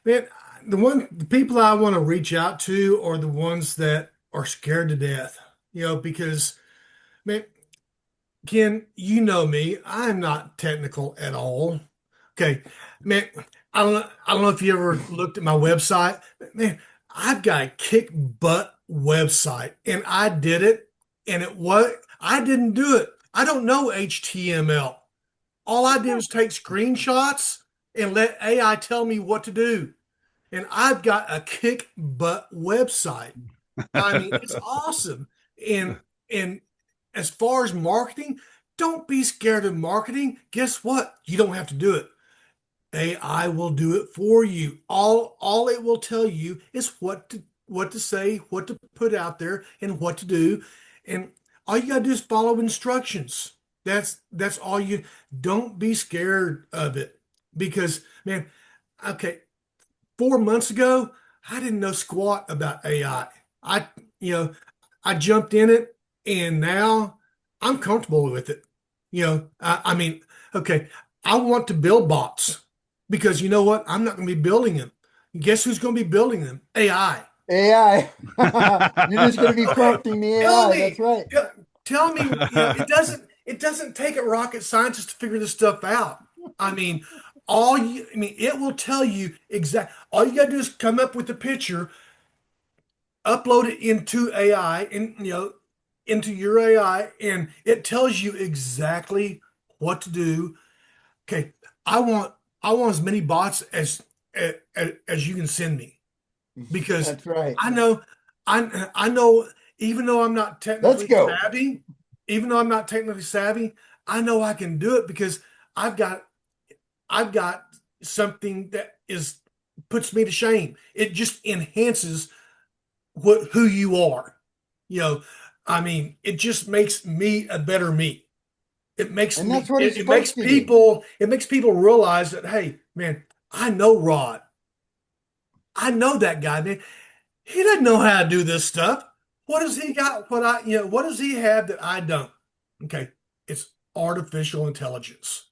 the people I want to reach out to are the ones that are scared to death. Because, man, Ken, you know me. I'm not technical at all. Okay, man, I don't know if you ever looked at my website. Man, I've got a kick butt website, and I did it, and I didn't do it. I don't know HTML. All I did was take screenshots and let AI tell me what to do. And I've got a kick butt website. I mean, it's awesome. And as far as marketing, don't be scared of marketing. Guess what? You don't have to do it. AI will do it for you. All it will tell you is what to say, what to put out there, and what to do. And all you gotta do is follow instructions. That's all you. Don't be scared of it, because, man, okay, 4 months ago, I didn't know squat about AI. I jumped in it, and now I'm comfortable with it. I mean, okay, I want to build bots, because you know what? I'm not going to be building them. Guess who's going to be building them? AI. AI. You're just going to be prompting the AI. That's right. Tell me, it doesn't take a rocket scientist to figure this stuff out. I mean, it will tell you exactly. All you got to do is come up with the picture, upload it into AI, and into your AI, and it tells you exactly what to do. Okay, I want as many bots as you can send me, because That's right. I know even though I'm not technically savvy, I know I can do it, because I've got something that puts me to shame. It just enhances who you are. I mean, it just makes me a better me. It makes people realize that, hey, man, I know Rod. I know that guy, man. He doesn't know how to do this stuff. What does he got? What does he have that I don't? Okay, it's artificial intelligence.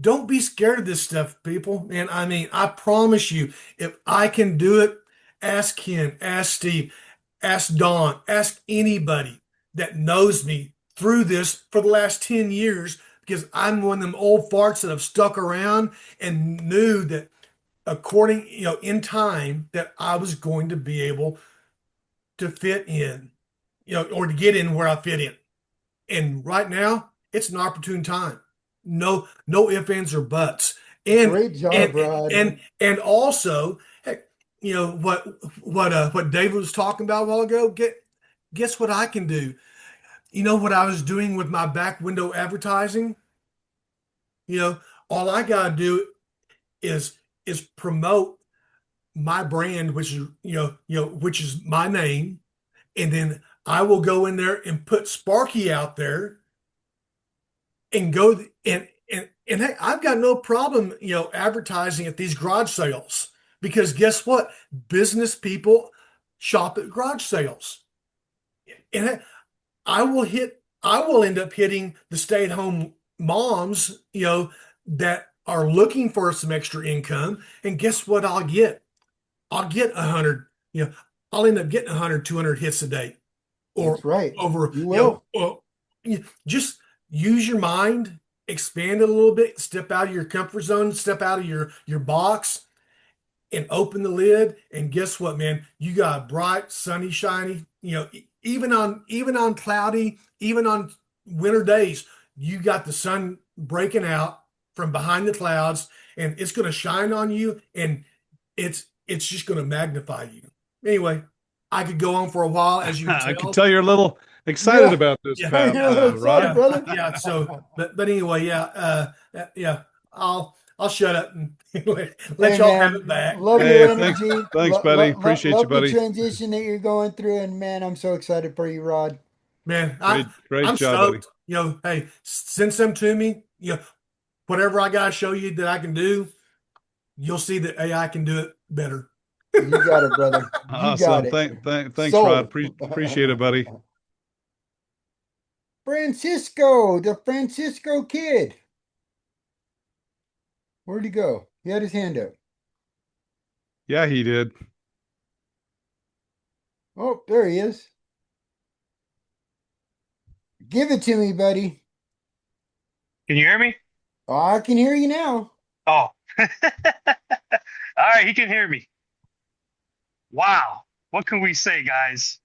don't be scared of this stuff, people. And I mean, I promise you, if I can do it, ask Ken, ask Steve, ask Don, ask anybody that knows me through this for the last 10 years, because I'm one of them old farts that have stuck around and knew that according, in time that I was going to be able to fit in, or to get in where I fit in. And right now, it's an opportune time. No ifs, ands, or buts. And Great job, and Rod. and also, heck, what David was talking about a while ago. Guess what I can do? You know what I was doing with my back window advertising? You know, all I gotta do is promote my brand, which is which is my name, and then I will go in there and put Sparky out there and go and hey, I've got no problem, advertising at these garage sales, because guess what? Business people shop at garage sales. And hey, I will end up hitting the stay-at-home moms, that are looking for some extra income. And guess what I'll get? I'll get 100, I'll end up getting 100, 200 hits a day, or That's right. over, You will. just use your mind, expand it a little bit, step out of your comfort zone, step out of your box, and open the lid. And guess what, man? You got bright, sunny, shiny, even on cloudy, even on winter days, you got the sun breaking out from behind the clouds, and it's going to shine on you, and it's just going to magnify you. Anyway, I could go on for a while, as you can I can tell. tell you're a little excited Yeah. about this, Yeah. Pat, You're a little Rod. excited, brother. Yeah. So, but anyway, yeah. I'll shut up and let Hey, y'all have man, it back. love Hey, your thanks, energy. thanks, buddy. Appreciate you, Love the buddy. transition that you're going through, and man, I'm so excited for you, Rod. Man, Great I'm job, buddy. stoked. Hey, send some to me. Whatever I gotta show you that I can do, you'll see that AI can do it better. You got it, brother. You got Awesome. it. Thanks, Rod. Sold. Appreciate it, buddy. Francisco, the Francisco kid. Where'd he go? He had his hand up. Yeah, he did. Oh, there he is. Give it to me, buddy. Can you hear me? Oh, I can hear you now. Oh, all right. He can hear me. Wow. What can we say, guys?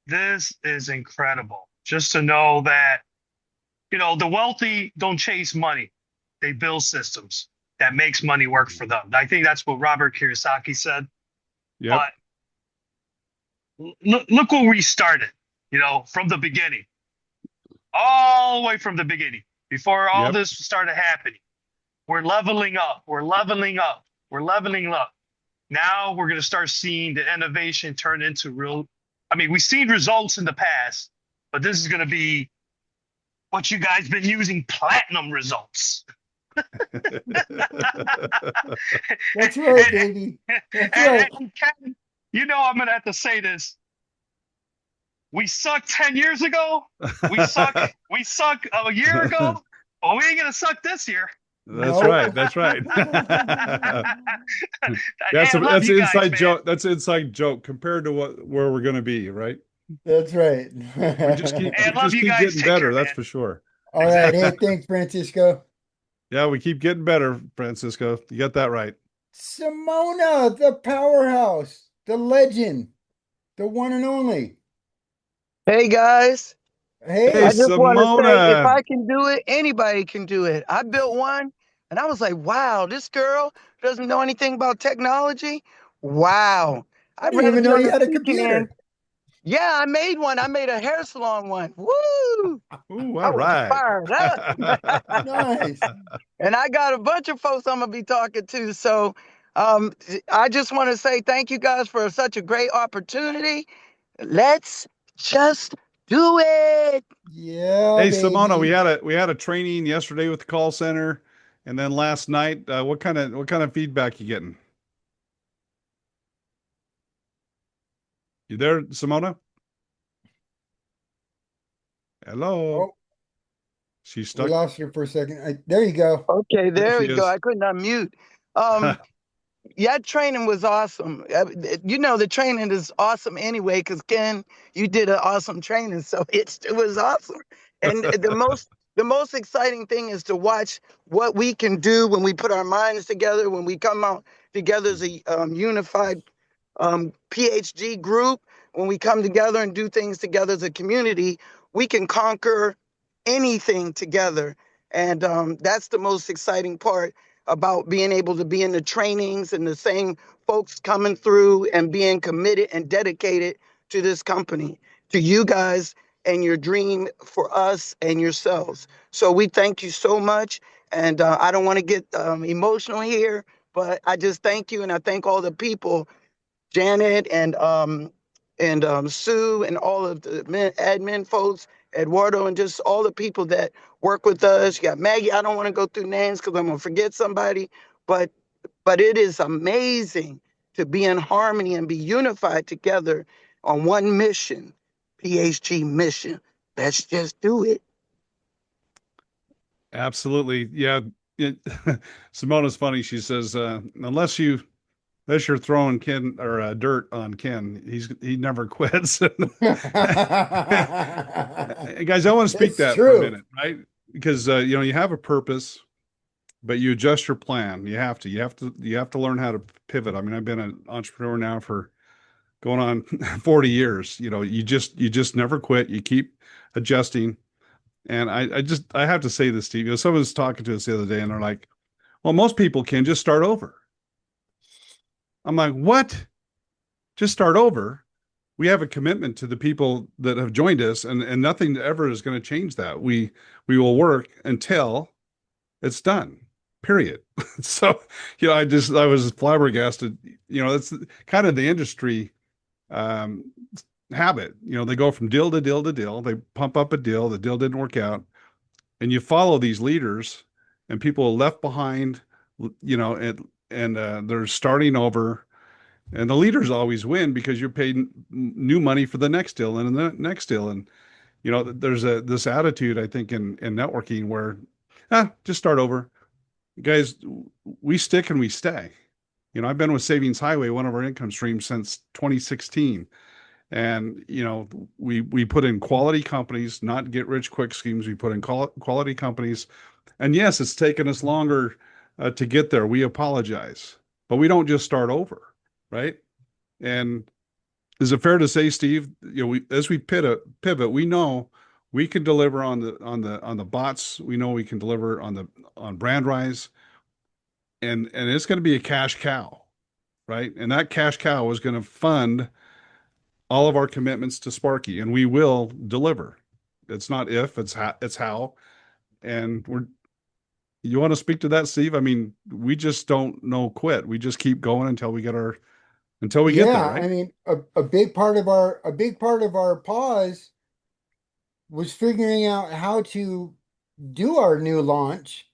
This is incredible. Just to know that, the wealthy don't chase money. They build systems that makes money work for them. I think that's what Robert Kiyosaki said. Yep. But look where we started, from the beginning, all the way from the beginning, before all Yep. this started happening. We're leveling up. We're leveling up. We're leveling up. Now we're going to start seeing the innovation turn into real. I mean, we've seen results in the past, but this is going to be what you guys been using, platinum results. That's right, baby. That's right. And Ken, I'm going to have to say this. We sucked 10 years ago. We suck a year ago. But we ain't going to suck this year. That's Nope. right. That's right. That's Hey, I love an you guys, inside man. joke. That's an inside joke compared to where we're going to be, right? That's right. We just keep Hey, I love you guys. getting Take better. care, That's man. for sure. All right. Hey, thanks, Francisco. Yeah, we keep getting better, Francisco. You got that right. Simona, the powerhouse, the legend, the one and only. Hey guys, Hey, I just want to say if Simona. I can do it, anybody can do it. I built one and I was like, wow, this girl doesn't know anything about technology. Wow. I I'd didn't rather even be know on you the had a speaking end. computer. Yeah, I made one. I made a hair salon one. Woo! Ooh, I all was right. fired up. Nice. And I got a bunch of folks I'm gonna be talking to. So I just want to say thank you guys for such a great opportunity. Let's just do it. Yeah, Hey, baby. Simona, we had a training yesterday with the call center, and then last night. What kind of feedback you getting? You there, Simona? Hello, Oh, She's We stuck. lost her for a second. There you go. Okay, There there she we go. is. I couldn't unmute. Um, Yeah, training was awesome. You know, the training is awesome anyway, because Ken, you did an awesome training, so it was awesome. And the most exciting thing is to watch what we can do when we put our minds together, when we come out together as a unified PhD group, when we come together and do things together as a community, we can conquer anything together. And that's the most exciting part about being able to be in the trainings and the same folks coming through and being committed and dedicated to this company, to you guys and your dream for us and yourselves. So we thank you so much. And I don't want to get emotional here, but I just thank you and I thank all the people, Janet and Sue and all of the admin folks, Eduardo, and just all the people that work with us. You got Maggie. I don't want to go through names because I'm gonna forget somebody, but it is amazing to be in harmony and be unified together on one mission, PHG mission. Let's just do it. Absolutely. Yeah. It, Simona's funny. She says, unless you're throwing Ken or dirt on Ken, he never quits. Guys, I want to speak It's that for a true. minute, right? Because you have a purpose, but you adjust your plan. You have to learn how to pivot. I mean, I've been an entrepreneur now for going on 40 years. You just never quit. You keep adjusting. And I have to say this, Steve. Someone was talking to us the other day, and they're like, "Well, most people can just start over." I'm like, "What? Just start over?" We have a commitment to the people that have joined us, and nothing ever is going to change that. We will work until it's done. Period. So, I was flabbergasted. That's kind of the industry um, habit. They go from deal to deal to deal. They pump up a deal. The deal didn't work out, and you follow these leaders, and people are left behind. And they're starting over, and the leaders always win because you're paid new money for the next deal and the next deal. And there's this attitude, I think, in networking where just start over. Guys, we stick and we stay. I've been with Savings Highway, one of our income streams, since 2016. And we put in quality companies, not get rich quick schemes. We put in quality companies, and yes, it's taken us longer to get there. We apologize, but we don't just start over, right? And is it fair to say, Steve, as we pivot, we know we can deliver on the bots. We know we can deliver on brand rise, and it's going to be a cash cow, right? And that cash cow is going to fund all of our commitments to Sparky, and we will deliver. It's not if, it's how. And you want to speak to that, Steve? I mean, we just don't know quit. We just keep going until we get there, Yeah, right? I mean, a big part of our pause was figuring out how to do our new launch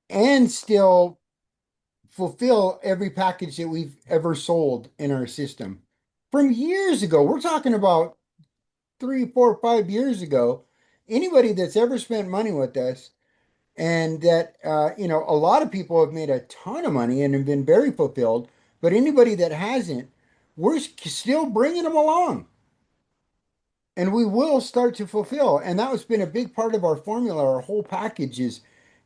and still fulfill every package that we've ever sold in our system from years ago. We're talking about 3, 4, 5 years ago. Anybody that's ever spent money with us, and that a lot of people have made a ton of money and have been very fulfilled, but anybody that hasn't, we're still bringing them along, and we will start to fulfill. And that has been a big part of our formula. Our whole package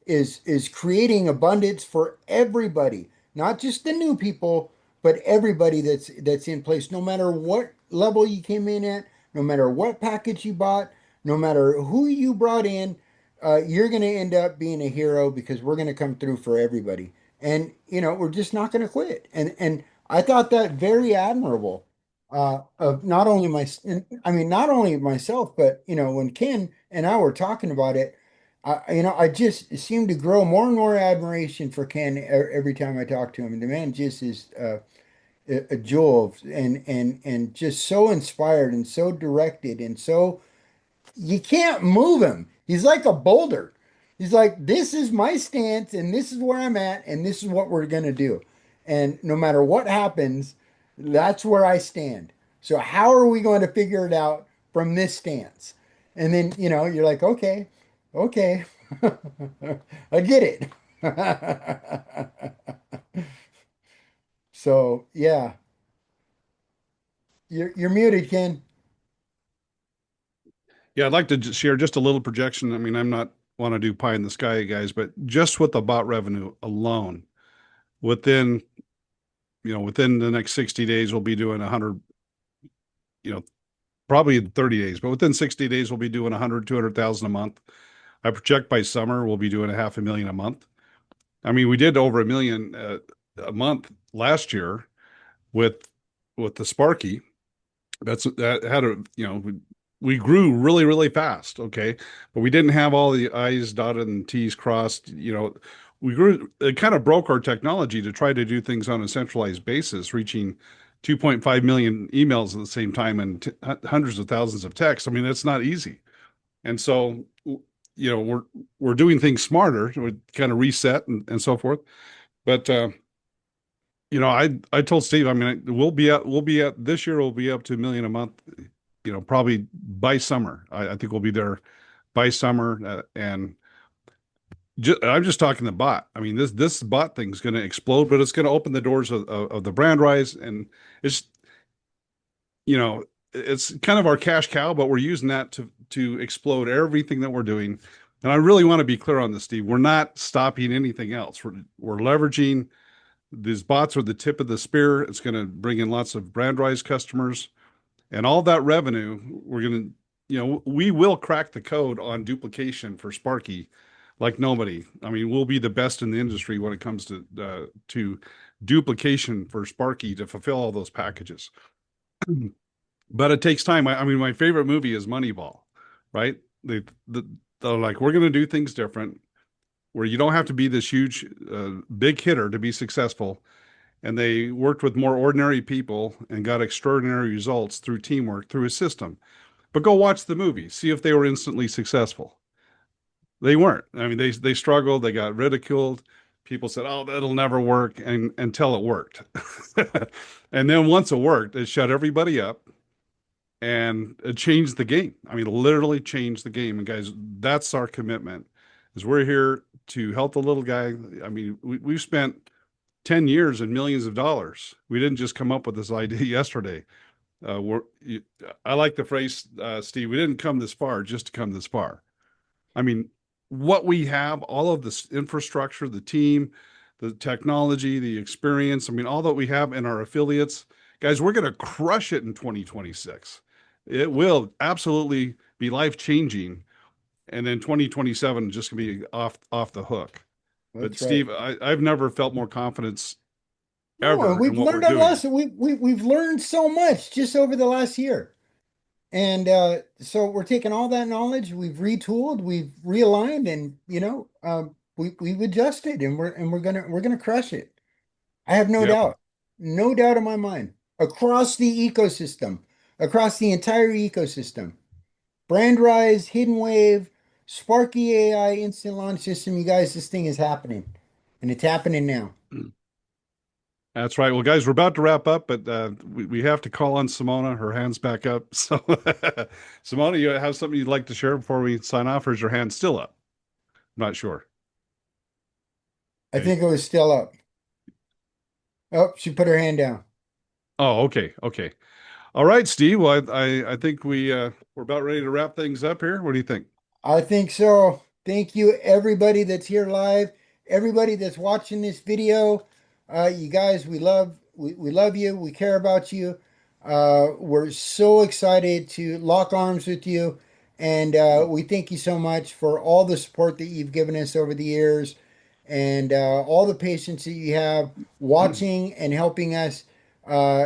is creating abundance for everybody, not just the new people, but everybody that's in place, no matter what level you came in at, no matter what package you bought, no matter who you brought in. You're going to end up being a hero because we're going to come through for everybody. And we're just not going to quit. And I thought that very admirable. Of not only not only myself, but when Ken and I were talking about it, I just seem to grow more and more admiration for Ken every time I talk to him. The man just is a jewel and just so inspired and so directed and so you can't move him. He's like a boulder. He's like, this is my stance and this is where I'm at and this is what we're gonna do. And no matter what happens, that's where I stand. So how are we going to figure it out from this stance? And then, you're like, okay, Okay. I get it. So yeah, you're muted, Ken. Yeah, I'd like to just share just a little projection. I mean, I'm not want to do pie in the sky, guys, but just with the bot revenue alone, within within the next 60 days, we'll be doing 100, you know, probably in 30 days, but within 60 days, we'll be doing 100, 200,000 a month. I project by summer, we'll be doing a half a million a month. I mean, we did over a million a month last year with the Sparky. That had a we grew really really fast, okay, but we didn't have all the I's dotted and T's crossed. We grew, it kind of broke our technology to try to do things on a centralized basis, reaching 2.5 million emails at the same time and hundreds of thousands of texts. I mean, it's not easy. And so we're doing things smarter. We kind of reset and so forth. But I told Steve, I mean, we'll be at this year, we'll be up to a million a month, probably by summer. I think we'll be there by summer. And I'm just talking the bot. I mean, this bot thing's going to explode, but it's going to open the doors of the brand rise. And it's, you know, it's kind of our cash cow, but we're using that to explode everything that we're doing. And I really want to be clear on this, Steve. We're not stopping anything else. We're leveraging these bots are the tip of the spear. It's going to bring in lots of brand rise customers, and all that revenue. We're going to, we will crack the code on duplication for Sparky, like nobody. I mean, we'll be the best in the industry when it comes to duplication for Sparky to fulfill all those packages. But it takes time. I mean, my favorite movie is Moneyball, right? They're like, we're going to do things different, where you don't have to be this huge, big hitter to be successful. And they worked with more ordinary people and got extraordinary results through teamwork, through a system. But go watch the movie, see if they were instantly successful. They weren't. I mean, they struggled, they got ridiculed. People said, "Oh, that'll never work," and until it worked. And then once it worked, it shut everybody up and it changed the game. I mean, literally changed the game. And guys, that's our commitment. Is we're here to help the little guy. I mean, we've spent 10 years and millions of dollars. We didn't just come up with this idea yesterday. I like the phrase, Steve, we didn't come this far just to come this far. I mean, what we have, all of this infrastructure, the team, the technology, the experience, I mean, all that we have in our affiliates, guys, we're going to crush it in 2026. It will absolutely be life changing. And then 2027 just going to be off the hook. But That's right. Steve, I've never felt more confidence No, and ever we've in what we're learned our doing. lesson. We've learned so much just over the last year. And so we're taking all that knowledge, we've retooled, we've realigned, and we've adjusted, and we're gonna crush it. I have no Yep. doubt, no doubt in my mind. Across the ecosystem, across the entire ecosystem, Brand Rise, Hidden Wave, Sparky AI, Instant Launch System. You guys, this thing is happening, and it's happening now. That's right. Well, guys, we're about to wrap up, but we have to call on Simona. Her hand's back up. So, Simona, you have something you'd like to share before we sign off, or is your hand still up? I'm not sure. I Okay. think it was still up. Oh, she put her hand down. Oh, okay. Okay. All right, Steve. Well, I think we're about ready to wrap things up here. What do you think? I think so. Thank you, everybody that's here live, everybody that's watching this video. You guys, we love you. We care about you. We're so excited to lock arms with you, and we thank you so much for all the support that you've given us over the years, and all the patience that you have watching and helping us uh,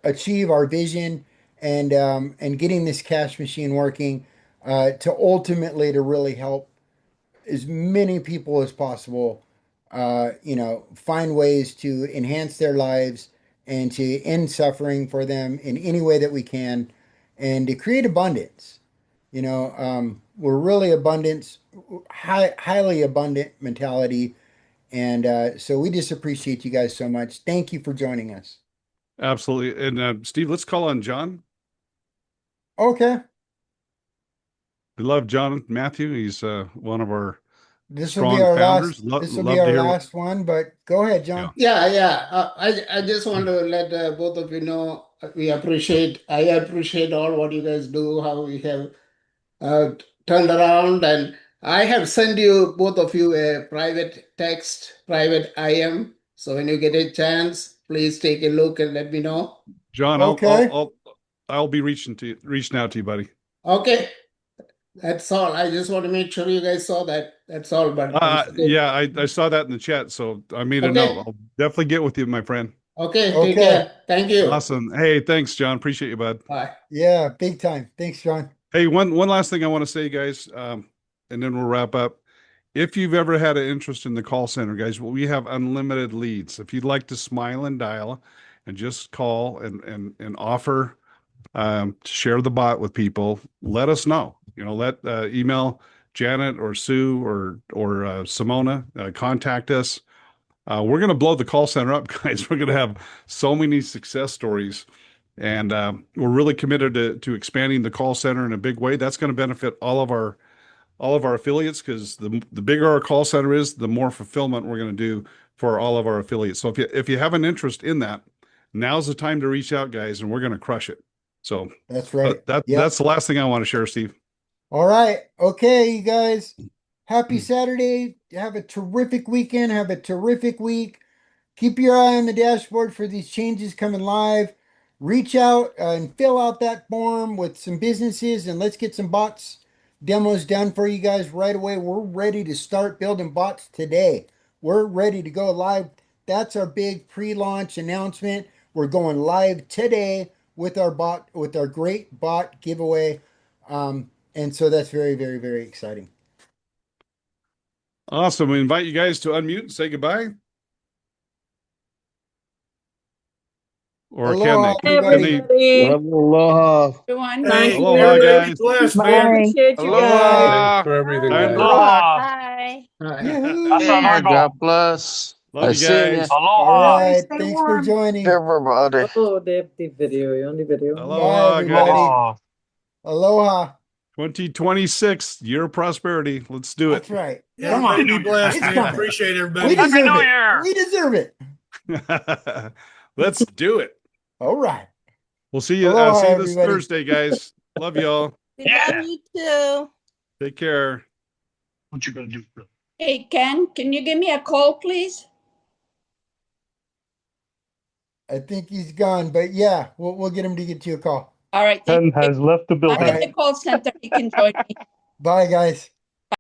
achieve our vision and getting this cash machine working to ultimately to really help as many people as possible, find ways to enhance their lives and to end suffering for them in any way that we can, and to create abundance. We're really abundance, highly abundant mentality, and so we just appreciate you guys so much. Thank you for joining us. Absolutely. And Steve, let's call on John. Okay. We love John Matthew. He's one of our This will be strong our founders. last. This will be Love to our hear last one. But go ahead, John. Yeah. I just want to let both of you know I appreciate all what you guys do, how we have turned around, and I have sent you both of you a private text, private IM. So when you get a chance, please take a look and let me know. John. Okay. I'll be reaching out to you, buddy. Okay, that's all. I just want to make sure you guys saw that. That's all. But Yeah, I saw that in the chat, so I made a Okay. note. I'll definitely get with you, my friend. Okay, Okay. take care. Thank you. Awesome. Hey, thanks, John. Appreciate you, bud. Bye. Yeah, big time. Thanks, John. Hey, one last thing I want to say, guys, and then we'll wrap up. If you've ever had an interest in the call center, guys, we have unlimited leads. If you'd like to smile and dial and just call and offer to share the bot with people, let us know. Let email Janet or Sue or Simona, contact us. We're going to blow the call center up, guys. We're going to have so many success stories, and we're really committed to expanding the call center in a big way. That's going to benefit all of our affiliates, because the bigger our call center is, the more fulfillment we're going to do for all of our affiliates. So if you have an interest in that, now's the time to reach out, guys, and we're going to crush it. So That's right. Yep. that's the last thing I want to share, Steve. All right. Okay, you guys. Happy Saturday. Have a terrific weekend. Have a terrific week. Keep your eye on the dashboard for these changes coming live. Reach out and fill out that form with some businesses, and let's get some bots demos done for you guys right away. We're ready to start building bots today. We're ready to go live. That's our big pre-launch announcement. We're going live today with our great bot giveaway. And so that's very, very, very exciting. Awesome. We invite you guys to unmute and say goodbye. Or Aloha, can they? Everybody. Aloha. Everyone. Hey, Aloha, everybody, guys. be blessed, Bye. man. Appreciate you guys. Aloha. Thanks for everything, Time to guys. rock. Aloha. Bye. Yahoo! Hasta luego. God bless. Love you guys. All Aloha. right. Stay Thanks for warm. joining. Everybody. Oh, the video, yun, the video. Bye, Aloha, everybody. guys. Aloha. Aloha. 2026, year of prosperity. Let's do That's it. right. Yeah, Come on. everybody be blessed, It's man. coming. Appreciate We everybody. Happy deserve New it. Year. We deserve it. Let's do it. All right. We'll see you. Aloha, See you this everybody. Thursday, guys. Love y'all. We love you too. Take care. What you gonna do? Hey, Ken, can you give me a call, please? I think he's gone, but yeah, we'll get him to get you a call. All right. Ken Thank you. has left the I'm building. at the call center. You can join me. Bye, guys.